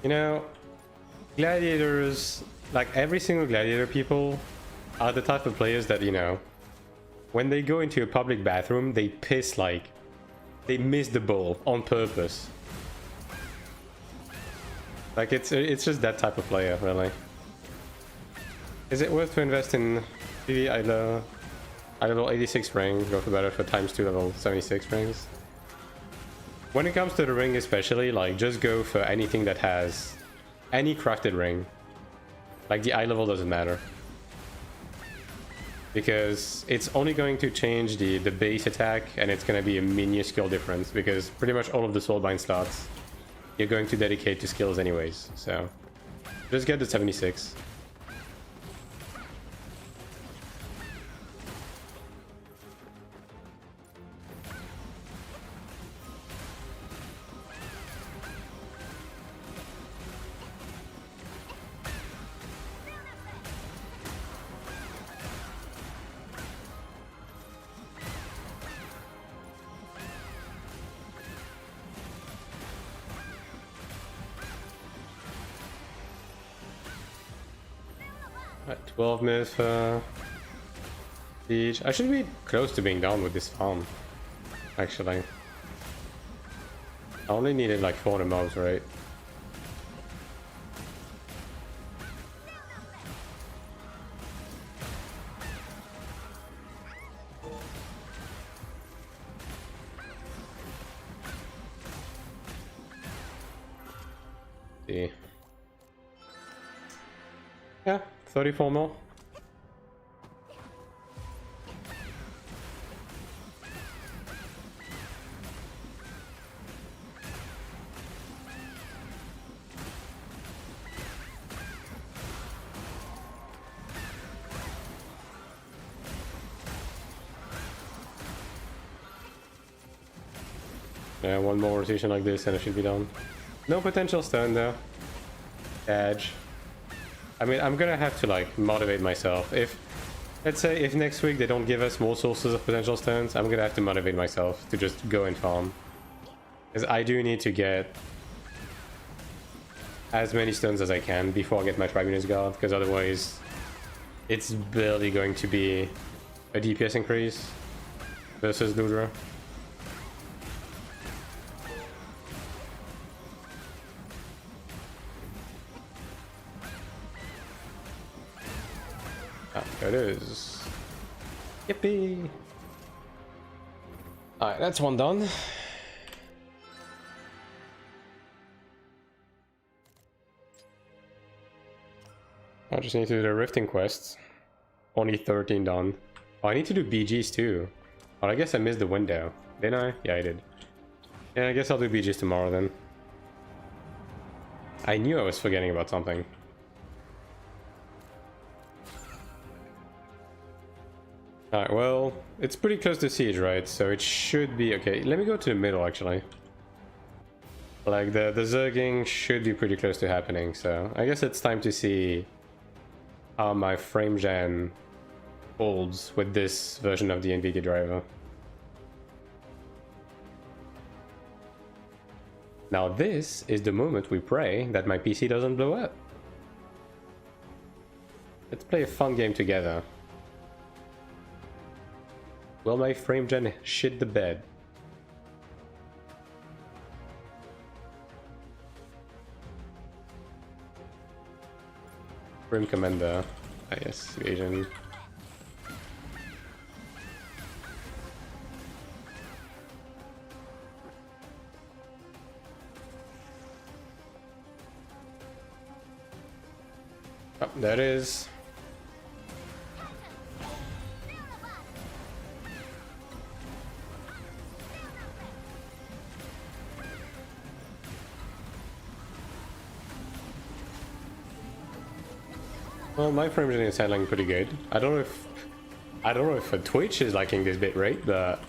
You know, gladiators, like every single gladiator people, are the type of players that, you know, when they go into a public bathroom, they piss like they miss the bowl on purpose. Like it's just that type of player, really. Is it worth to invest in maybe either level 86 ring, go for better for ×2 level 76 rings? When it comes to the ring especially, like just go for anything that has any crafted ring. Like the eye level doesn't matter. Because it's only going to change the base attack, and it's going to be a minuscule difference, because pretty much all of the soulbind slots you're going to dedicate to skills anyways, so just get the 76. At 12 minutes for siege. I should be close to being done with this farm, actually. I only needed like 400 mobs, right? See. Yeah, 34 more. Yeah, one more rotation like this and it should be done. No potential stun though. Edge. I mean, I'm gonna have to like motivate myself. If, let's say, if next week they don't give us more sources of potential stuns, I'm gonna have to motivate myself to just go and farm. Because I do need to get as many stuns as I can before I get my Tribunus Guard, because otherwise it's barely going to be a DPS increase versus Ludra. Ah, there it is. Yippee! Alright, that's one done. I just need to do the rifting quests. Only 13 done. Oh, I need to do BGs too. Oh, I guess I missed the window. Didn't I? Yeah, I did. Yeah, I guess I'll do BGs tomorrow then. I knew I was forgetting about something. Alright, well, it's pretty close to siege, right? So it should be okay. Let me go to the middle, actually. Like, the zerging should be pretty close to happening, so I guess it's time to see how my frame gen holds with this version of the NVIDIA driver. Now this is the moment we pray that my PC doesn't blow up. Let's play a fun game together. Will my frame gen shit the bed? Frame commander. Ah yes, evasion. Oh, there it is. Well, my frame rate is handling pretty good. I don't know if Twitch is liking this bit rate, but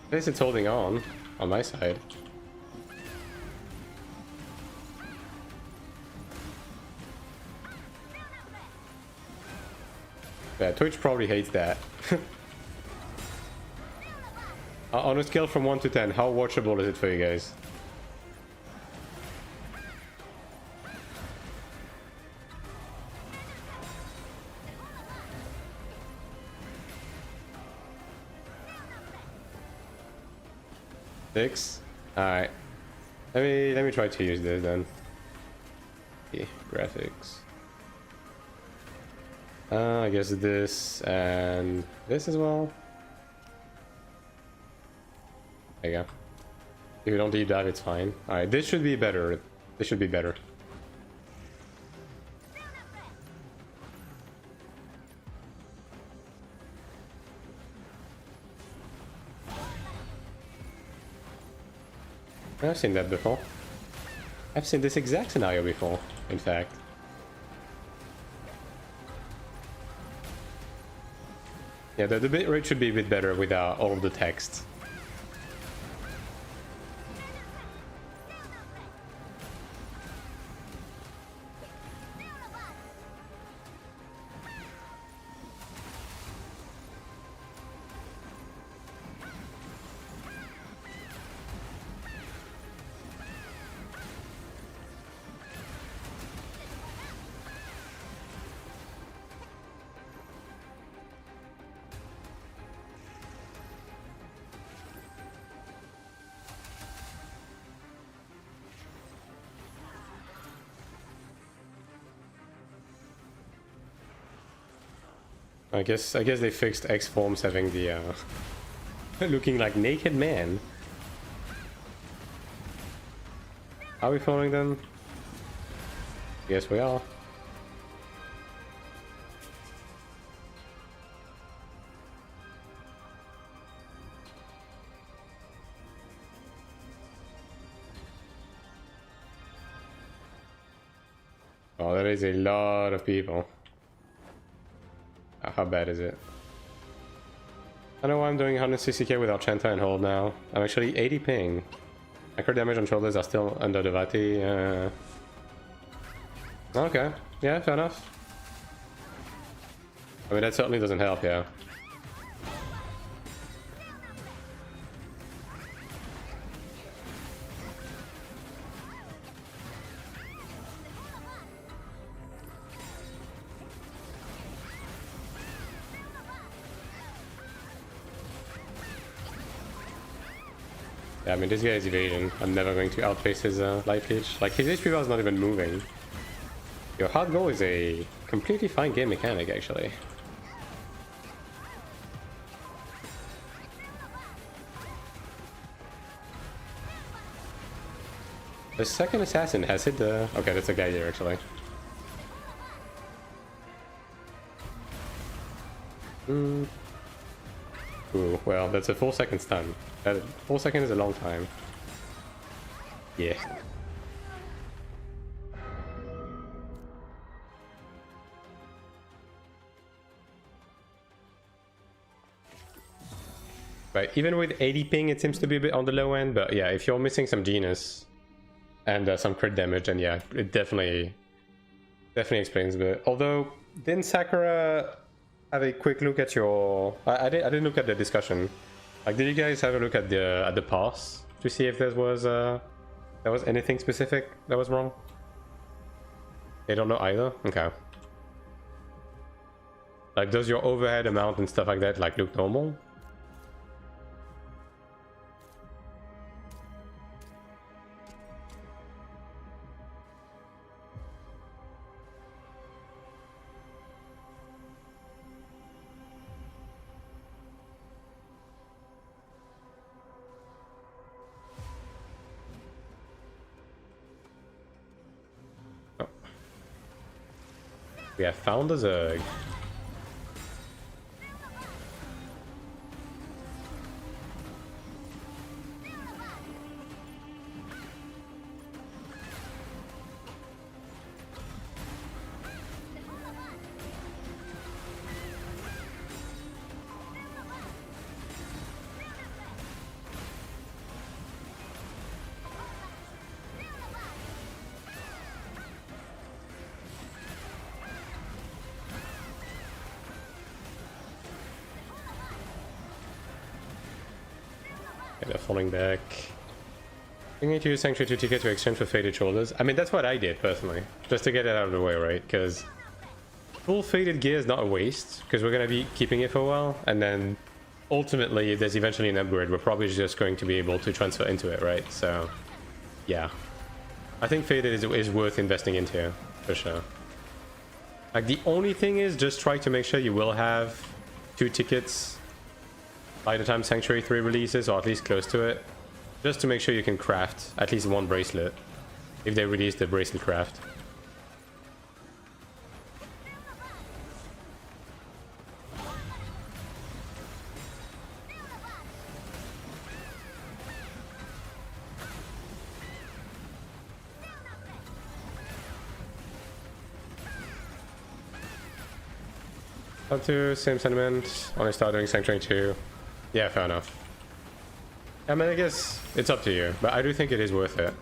at least it's holding on my side. Yeah, Twitch probably hates that. On a scale from 1 to 10, how watchable is it for you guys? Six? Alright. Let me try to use this then. Okay, graphics. I guess this and this as well. There you go. If you don't deep dive, it's fine. Alright, this should be better. This should be better. I've seen that before. I've seen this exact scenario before, in fact. Yeah, the bitrate should be a bit better without all of the text. I guess they fixed X forms having the looking like naked man. Are we following them? Yes, we are. Oh, that is a lot of people. How bad is it? I know why I'm doing 160k without Chanta and hold now. I'm actually 80 ping. Accurate damage on shoulders are still under the Vati. Okay, yeah, fair enough. I mean, that certainly doesn't help, yeah. Yeah, I mean, this guy is evasion. I'm never going to outpace his life hitch. Like, his HP bar is not even moving. Your hard goal is a completely fine game mechanic, actually. The second assassin has hit the... Okay, that's a guy here, actually. Ooh, well, that's a full second stun. That full second is a long time. Yeah. Right, even with 80 ping, it seems to be a bit on the low end, but yeah, if you're missing some Genus and some crit damage, then yeah, it definitely explains a bit. Although, didn't Sakura have a quick look at your... I didn't look at the discussion. Like, did you guys have a look at the pass to see if there was anything specific that was wrong? They don't know either? Okay. Like, does your overhead amount and stuff like that, like, look normal? We have found a Zerg. They're falling back. You need to use Sanctuary 2 ticket to exchange for Faded Shoulders. I mean, that's what I did, personally. Just to get it out of the way, right? Because full Faded gear is not a waste, because we're going to be keeping it for a while, and then ultimately, if there's eventually an upgrade, we're probably just going to be able to transfer into it, right? So, yeah. I think Faded is worth investing into, for sure. Like, the only thing is, just try to make sure you will have 2 tickets by the time Sanctuary 3 releases, or at least close to it, just to make sure you can craft at least 1 bracelet if they release the bracelet craft. Up to same sentiment, only start doing Sanctuary 2. Yeah, fair enough. I mean, I guess it's up to you, but I do think it is worth it.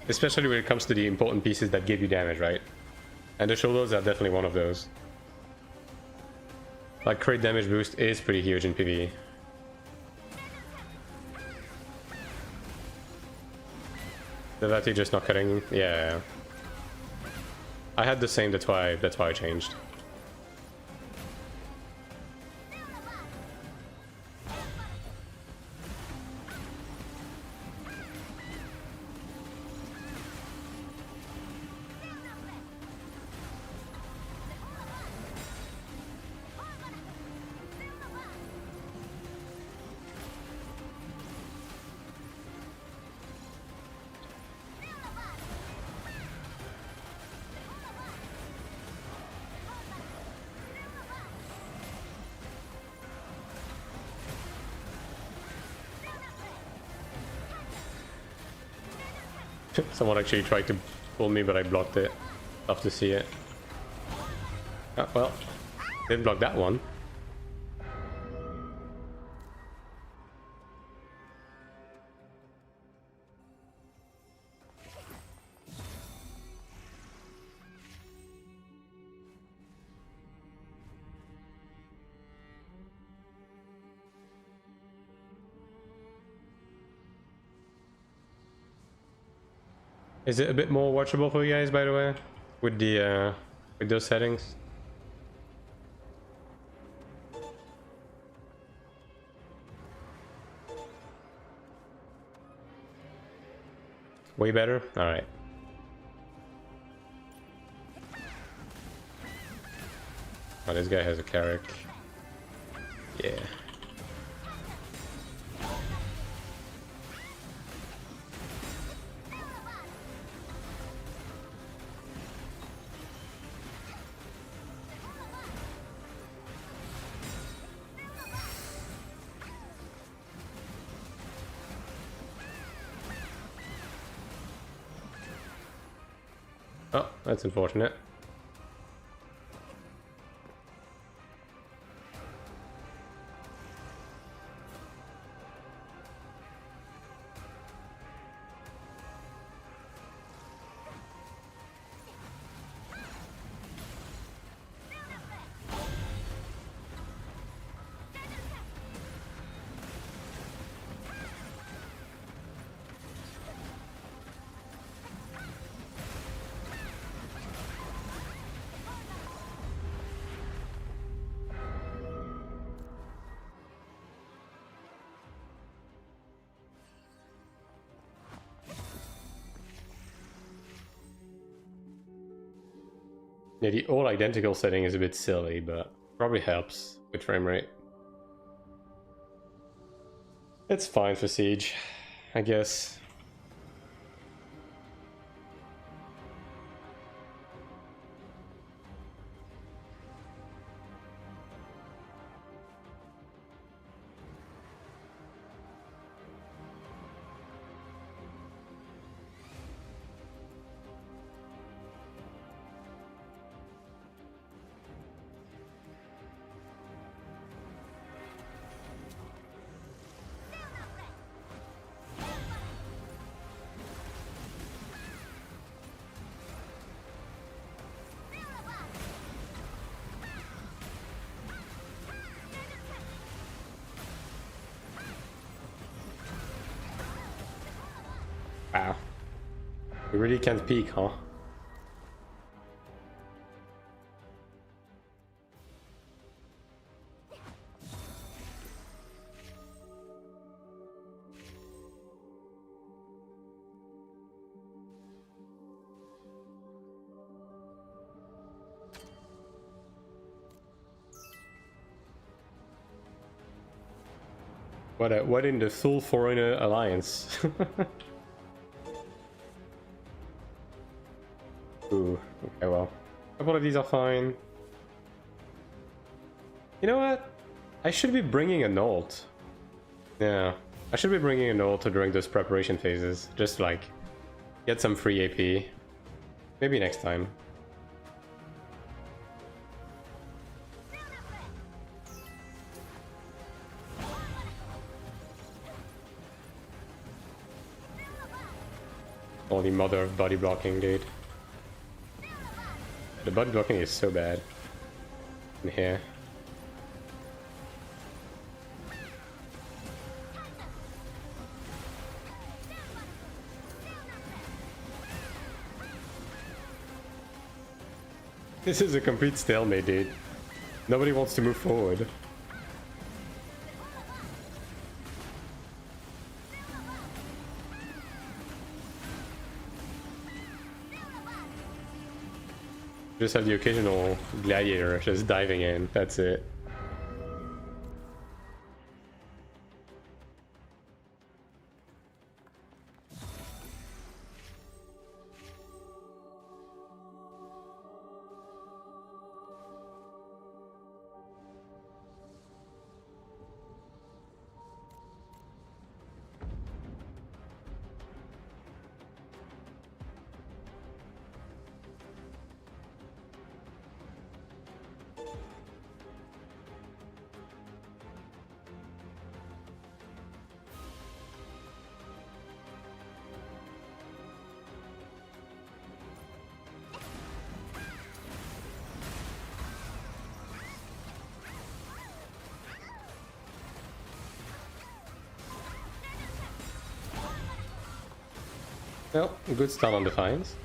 Especially when it comes to the important pieces that give you damage, right? And the shoulders are definitely one of those. Like, crit damage boost is pretty huge in PvE. The Vati just not cutting, yeah. I had the same, that's why I changed. Someone actually tried to pull me, but I blocked it. Love to see it. Oh, well, didn't block that one. Is it a bit more watchable for you guys, by the way, with the with those settings? Way better? All right. Oh, this guy has a Cleric. Yeah. Oh, that's unfortunate. Yeah, the all identical setting is a bit silly, but probably helps with frame rate. It's fine for Siege, I guess. Wow. We really can't peek, huh? What in the full foreigner alliance? Ooh, okay, well. A couple of these are fine. You know what? I should be bringing an ult. Yeah, I should be bringing an ult during those preparation phases. Just like, get some free AP. Maybe next time. Holy mother of body blocking, dude. The body blocking is so bad. In here. This is a complete stalemate, dude. Nobody wants to move forward. Just have the occasional gladiator just diving in, that's it. Well, good start on Defiance.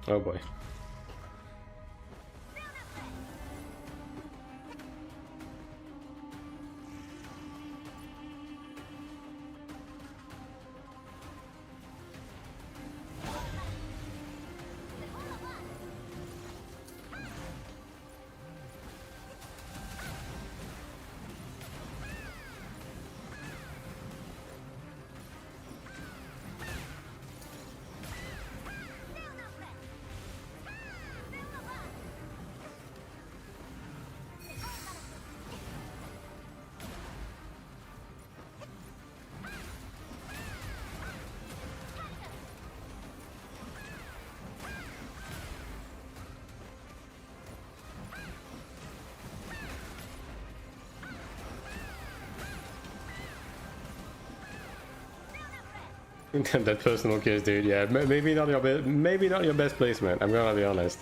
Oh boy. That personal kiss, dude. Yeah, maybe not your maybe not your best placement. I'm gonna be honest.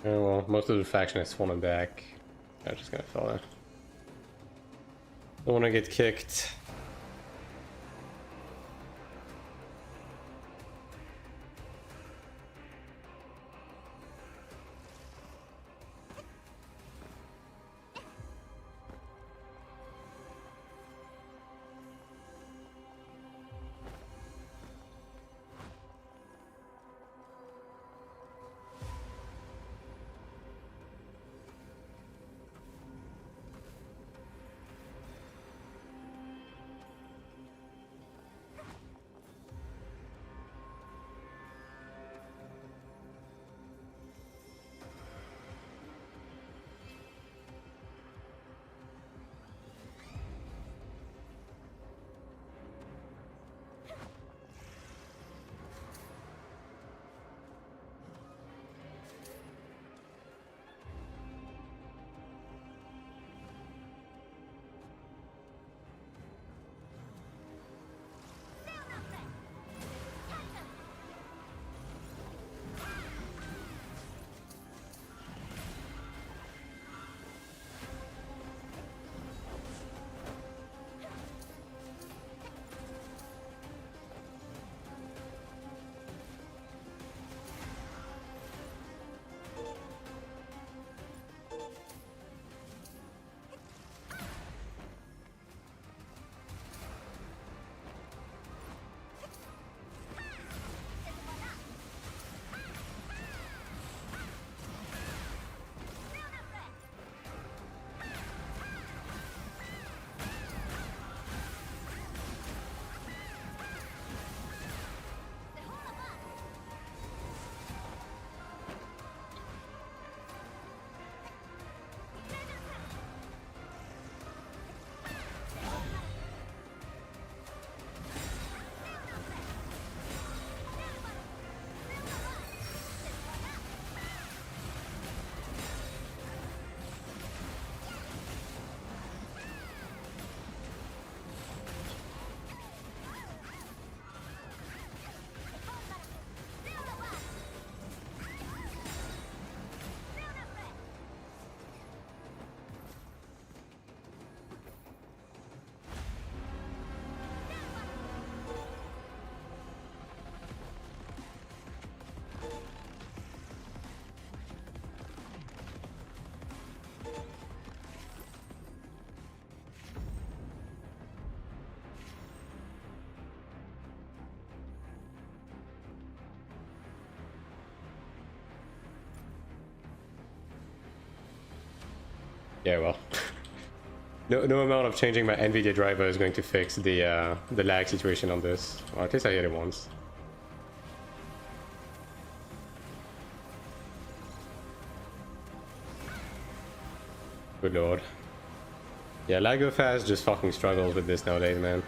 Oh well, most of the faction has fallen back. I'm just gonna follow. Don't wanna get kicked. Yeah, well. No amount of changing my NVIDIA driver is going to fix the lag situation on this. Well, at least I hit it once. Good lord. Yeah, LagoFast just fucking struggles with this nowadays, man.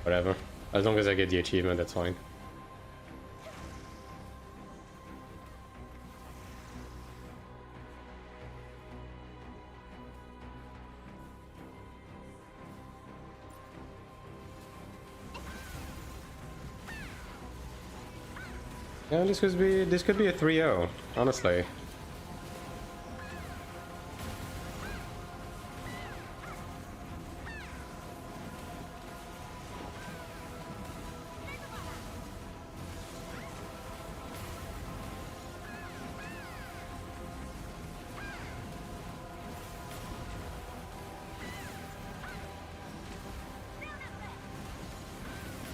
Whatever. As long as I get the achievement, that's fine. Yeah, this could be a 3-0, honestly.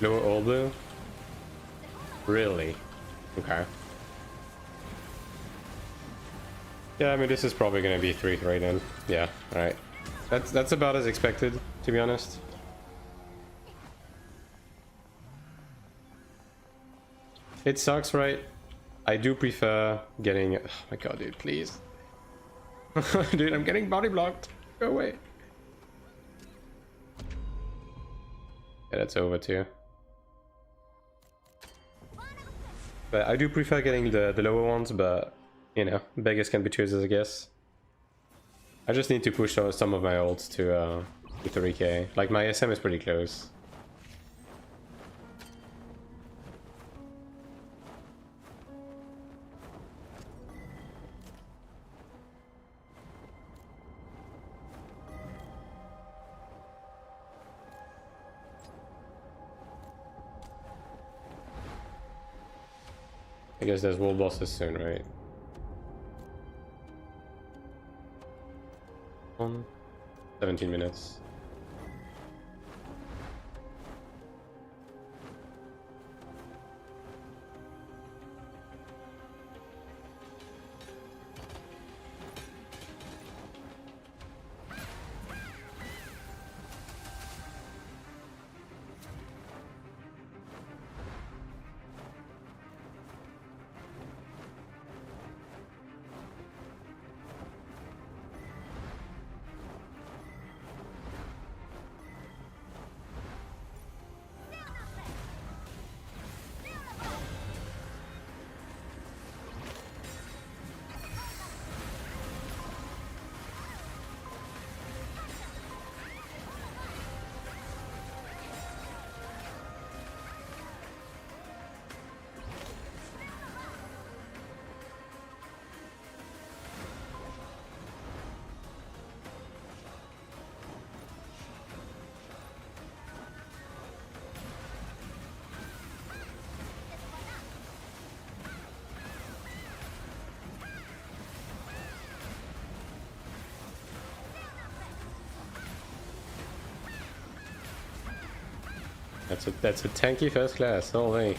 Lower all blue? Really? Okay. Yeah, I mean this is probably gonna be 3-3 then. Yeah, alright. That's about as expected, to be honest. It sucks, right? I do prefer getting... Oh my god, dude, please. Dude, I'm getting body blocked. Go away. Yeah, that's over too. But I do prefer getting the lower ones, but, you know, beggars can be choosers, I guess. I just need to push some of my ults to 3k. Like, my SM is pretty close. guess there's world bosses soon, right? 17 minutes. That's a tanky first class, holy.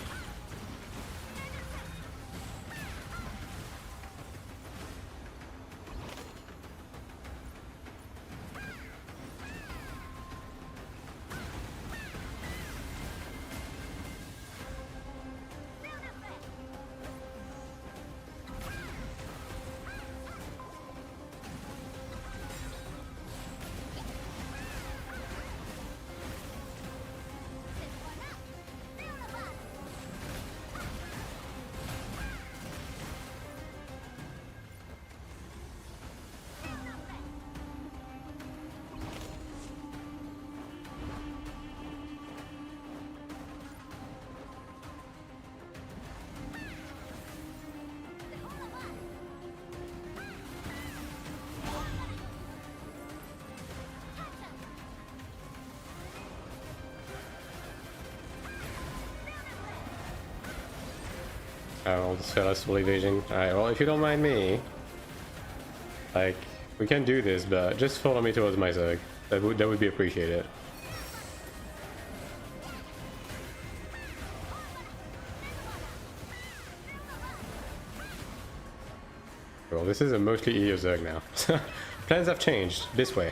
Oh, this fella's full evasion. Alright, well, if you don't mind me, like, we can do this, but just follow me towards my Zerg. That would be appreciated. Well, this is a mostly EU Zerg now. Plans have changed. This way.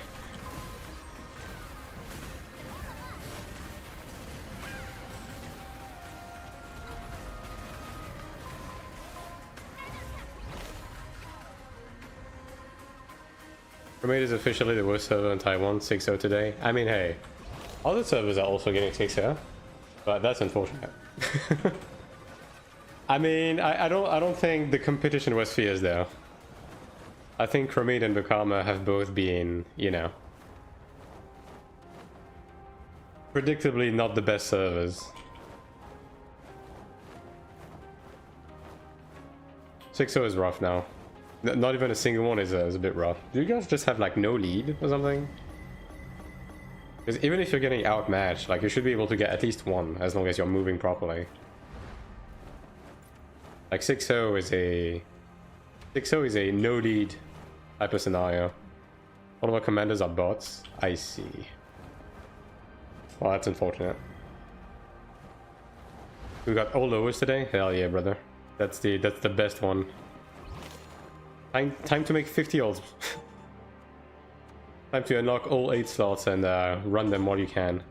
Roommate is officially the worst server in Taiwan, 6-0 today. I mean, hey, other servers are also getting 6-0, but that's unfortunate. I mean, I don't think the competition was fierce though. I think Chromate and Bakama have both been, you know, predictably not the best servers. 6-0 is rough now. Not even a single one is a bit rough. Do you guys just have like no lead or something? Because even if you're getting outmatched, like you should be able to get at least one as long as you're moving properly. Like 6-0 is a no lead type of scenario. All of our commanders are bots. I see. Well, that's unfortunate. We got all lowers today? Hell yeah, brother. That's the best one. Time to make 50 ults. Time to unlock all 8 slots and run them while you can.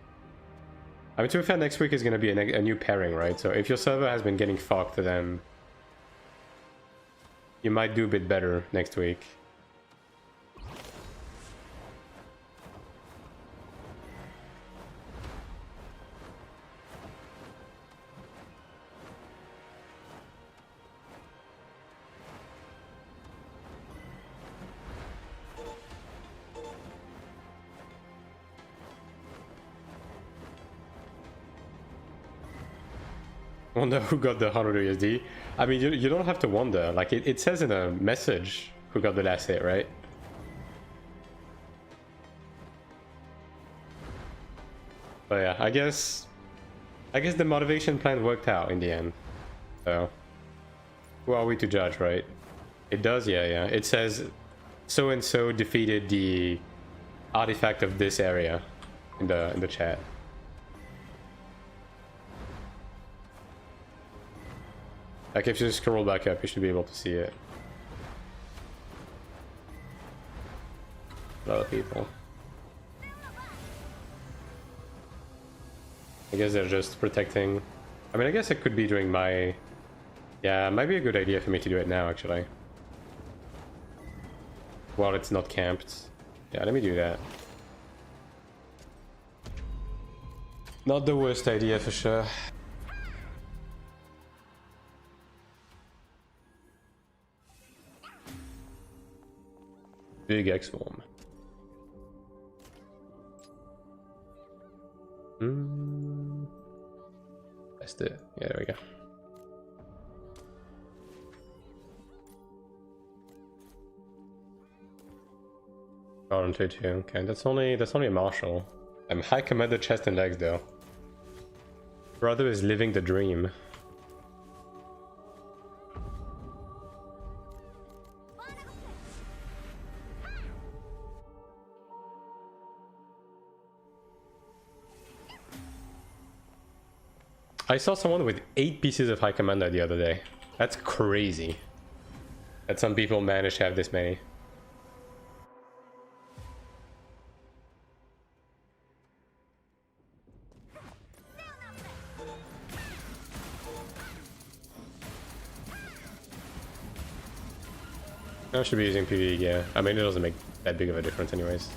I mean, to be fair, next week is going to be a new pairing, right? So if your server has been getting fucked, then you might do a bit better next week. Wonder who got the 100 USD. I mean, you don't have to wonder. Like, it says in a message who got the last hit, right? But yeah, I guess the motivation plan worked out in the end. So Who are we to judge, right? It does, yeah. It says so and so defeated the artifact of this area in the chat. Like if you just scroll back up, you should be able to see it. A lot of people. I guess they're just protecting. I mean, I guess it could be during my... Yeah, it might be a good idea for me to do it now, actually. While it's not camped. Yeah, let me do that. Not the worst idea for sure. Big X-Form. That's it. Yeah, there we go. Oh, 2-2. Okay, that's only a marshal. I'm high commander chest and legs though. Brother is living the dream. I saw someone with 8 pieces of high commander the other day. That's crazy. That some people manage to have this many. I should be using PvE, yeah. I mean, it doesn't make that big of a difference anyways.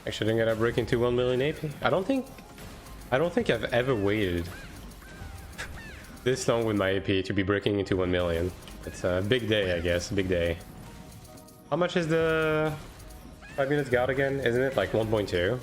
Actually, I'm gonna break into 1 million AP. I don't think I've ever waited this long with my AP to be breaking into 1 million. It's a big day, I guess. Big day. How much is the 5 minutes guard again? Isn't it like 1.2?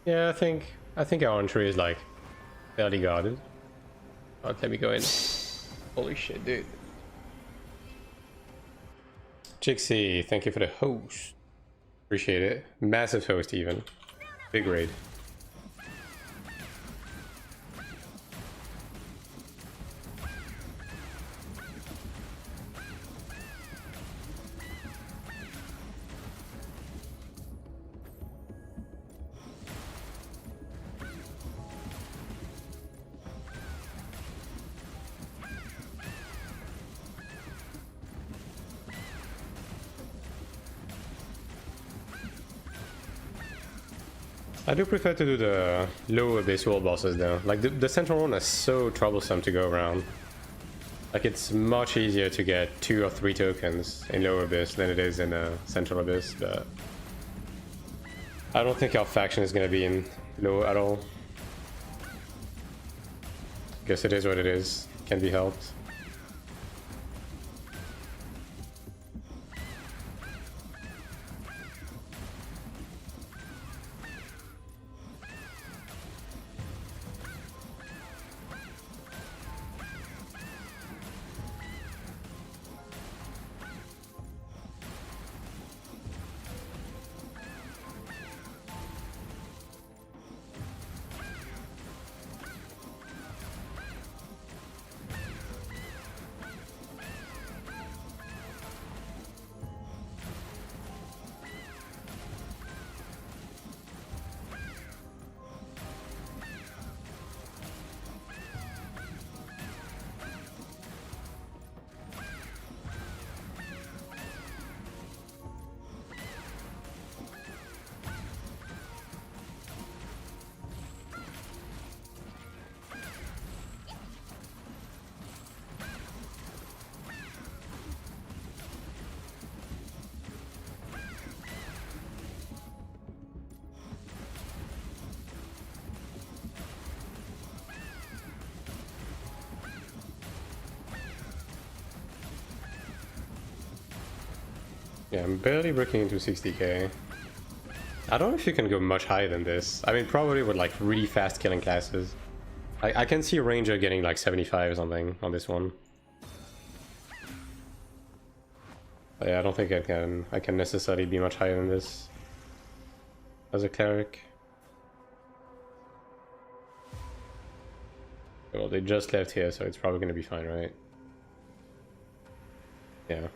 Yeah, I think our entry is like fairly guarded. Oh, let me go in. Holy shit, dude. Jixie, thank you for the host. Appreciate it. Massive host even. Big raid. I do prefer to do the low abyss world bosses though. Like the central one is so troublesome to go around. Like it's much easier to get 2 or 3 tokens in low abyss than it is in central abyss, but I don't think our faction is gonna be in low at all. Guess it is what it is. Can be helped. Yeah, I'm barely breaking into 60k. I don't know if you can go much higher than this. I mean, probably with like really fast killing classes. I can see Ranger getting like 75 or something on this one. But yeah, I don't think I can necessarily be much higher than this as a cleric. Well, they just left here, so it's probably gonna be fine, right? Yeah.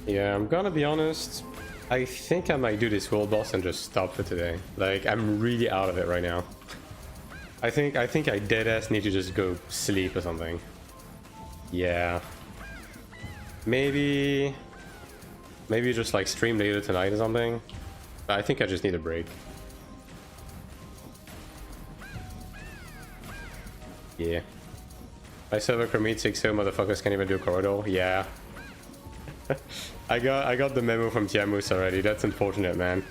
Yeah, I'm gonna be honest. I think I might do this world boss and just stop for today. Like, I'm really out of it right now. I think I deadass need to just go sleep or something. Yeah. Maybe just like stream later tonight or something. I think I just need a break. Yeah. My server commit 6-0 motherfuckers can't even do corridor. Yeah. I got the memo from Tiamus already. That's unfortunate, man.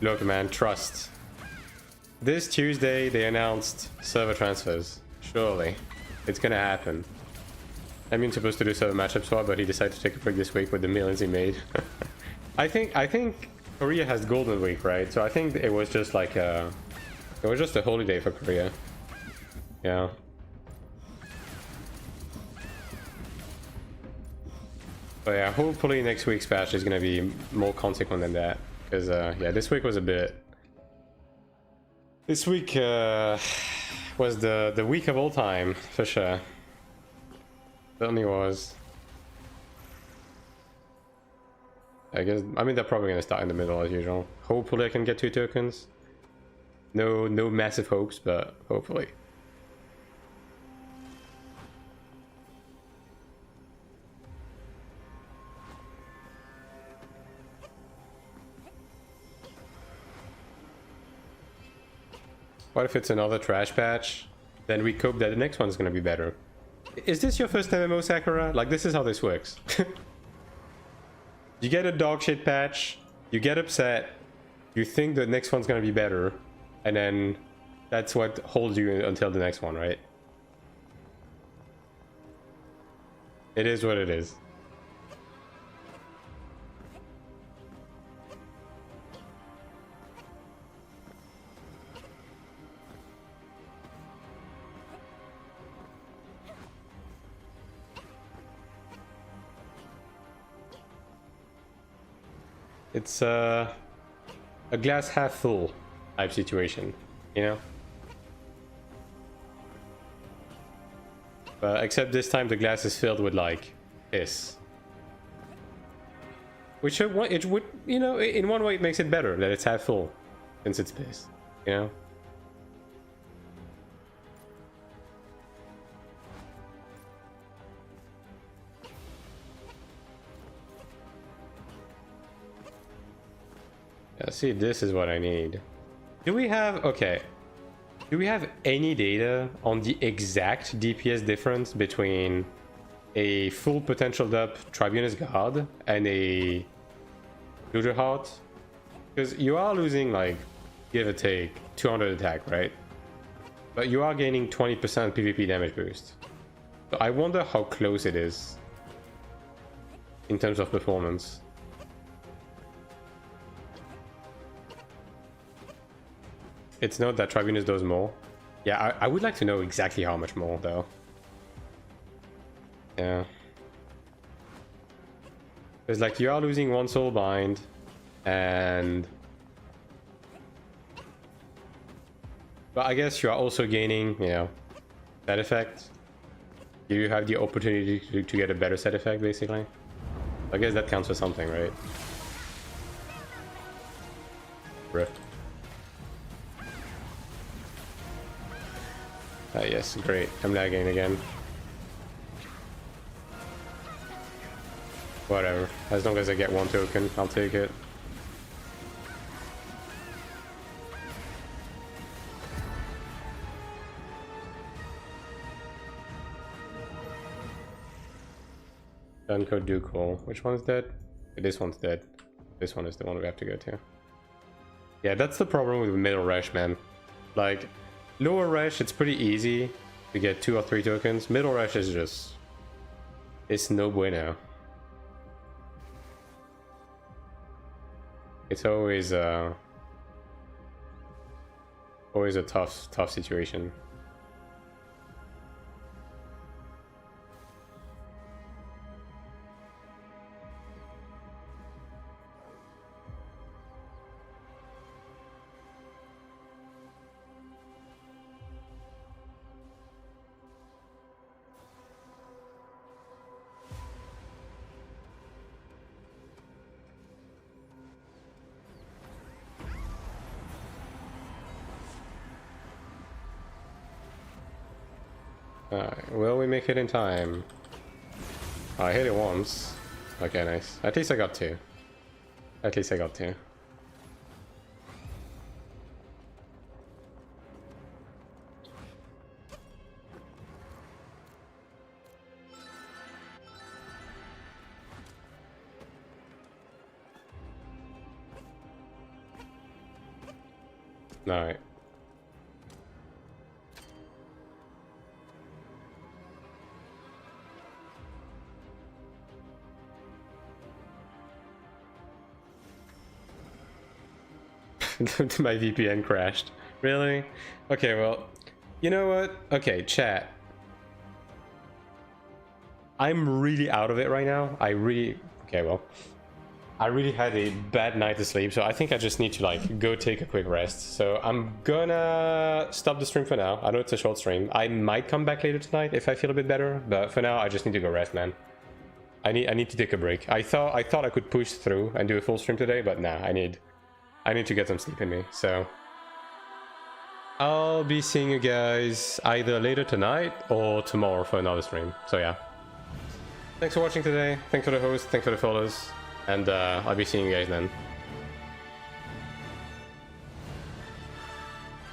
Look, man, trust. This Tuesday they announced server transfers. Surely, it's gonna happen. I mean, supposed to do server matchup swap, but he decided to take a break this week with the millions he made. I think Korea has Golden Week, right? So I think it was just like it was just a holiday for Korea. Yeah. But yeah, hopefully next week's patch is gonna be more consequent than that. Because yeah, this week was a bit... This week was the week of all time, for sure. Certainly was. I mean, they're probably gonna start in the middle as usual. Hopefully I can get 2 tokens. No massive hopes, but hopefully. What if it's another trash patch? Then we hope that the next one's gonna be better. Is this your first MMO, Sakura? Like, this is how this works. You get a dog shit patch, you get upset, you think the next one's gonna be better, and then that's what holds you until the next one, right? It is what it is. It's a glass half full type situation, you know? Except this time the glass is filled with like piss. Which it would, you know, in one way it makes it better that it's half full since it's piss, you know? Yeah, see, this is what I need. Do we have... Okay. Do we have any data on the exact DPS difference between a full potential up Tribunus God and a Looter Heart? Because you are losing, like, give or take, 200 attack, right? But you are gaining 20% PvP damage boost. So I wonder how close it is in terms of performance. It's not that Tribunus does more. Yeah, I would like to know exactly how much more, though. Yeah. Because, like, you are losing one soul bind, and... But I guess you are also gaining, you know, set effect. You have the opportunity to get a better set effect, basically. I guess that counts for something, right? Bruh. Ah, yes, great. I'm lagging again. Whatever. As long as I get one token, I'll take it. Dunko Ducal. Which one's dead? This one's dead. This one is the one we have to go to. Yeah, that's the problem with middle rush, man. Like, lower rush, it's pretty easy to get 2 or 3 tokens. Middle rush is just... it's no bueno. It's always a tough situation. Will we make it in time? I hit it once. Okay, nice. At least I got 2. At least I got 2. Alright. My VPN crashed. Really? Okay, well, you know what? Okay, chat. I'm really out of it right now. I really had a bad night of sleep, so I think I just need to like go take a quick rest. So I'm gonna stop the stream for now. I know it's a short stream. I might come back later tonight if I feel a bit better, but for now I just need to go rest, man. I need to take a break. I thought I could push through and do a full stream today, but nah, I need to get some sleep in me. So I'll be seeing you guys either later tonight or tomorrow for another stream. So yeah, thanks for watching today. Thanks for the host, thanks for the follows, and I'll be seeing you guys then.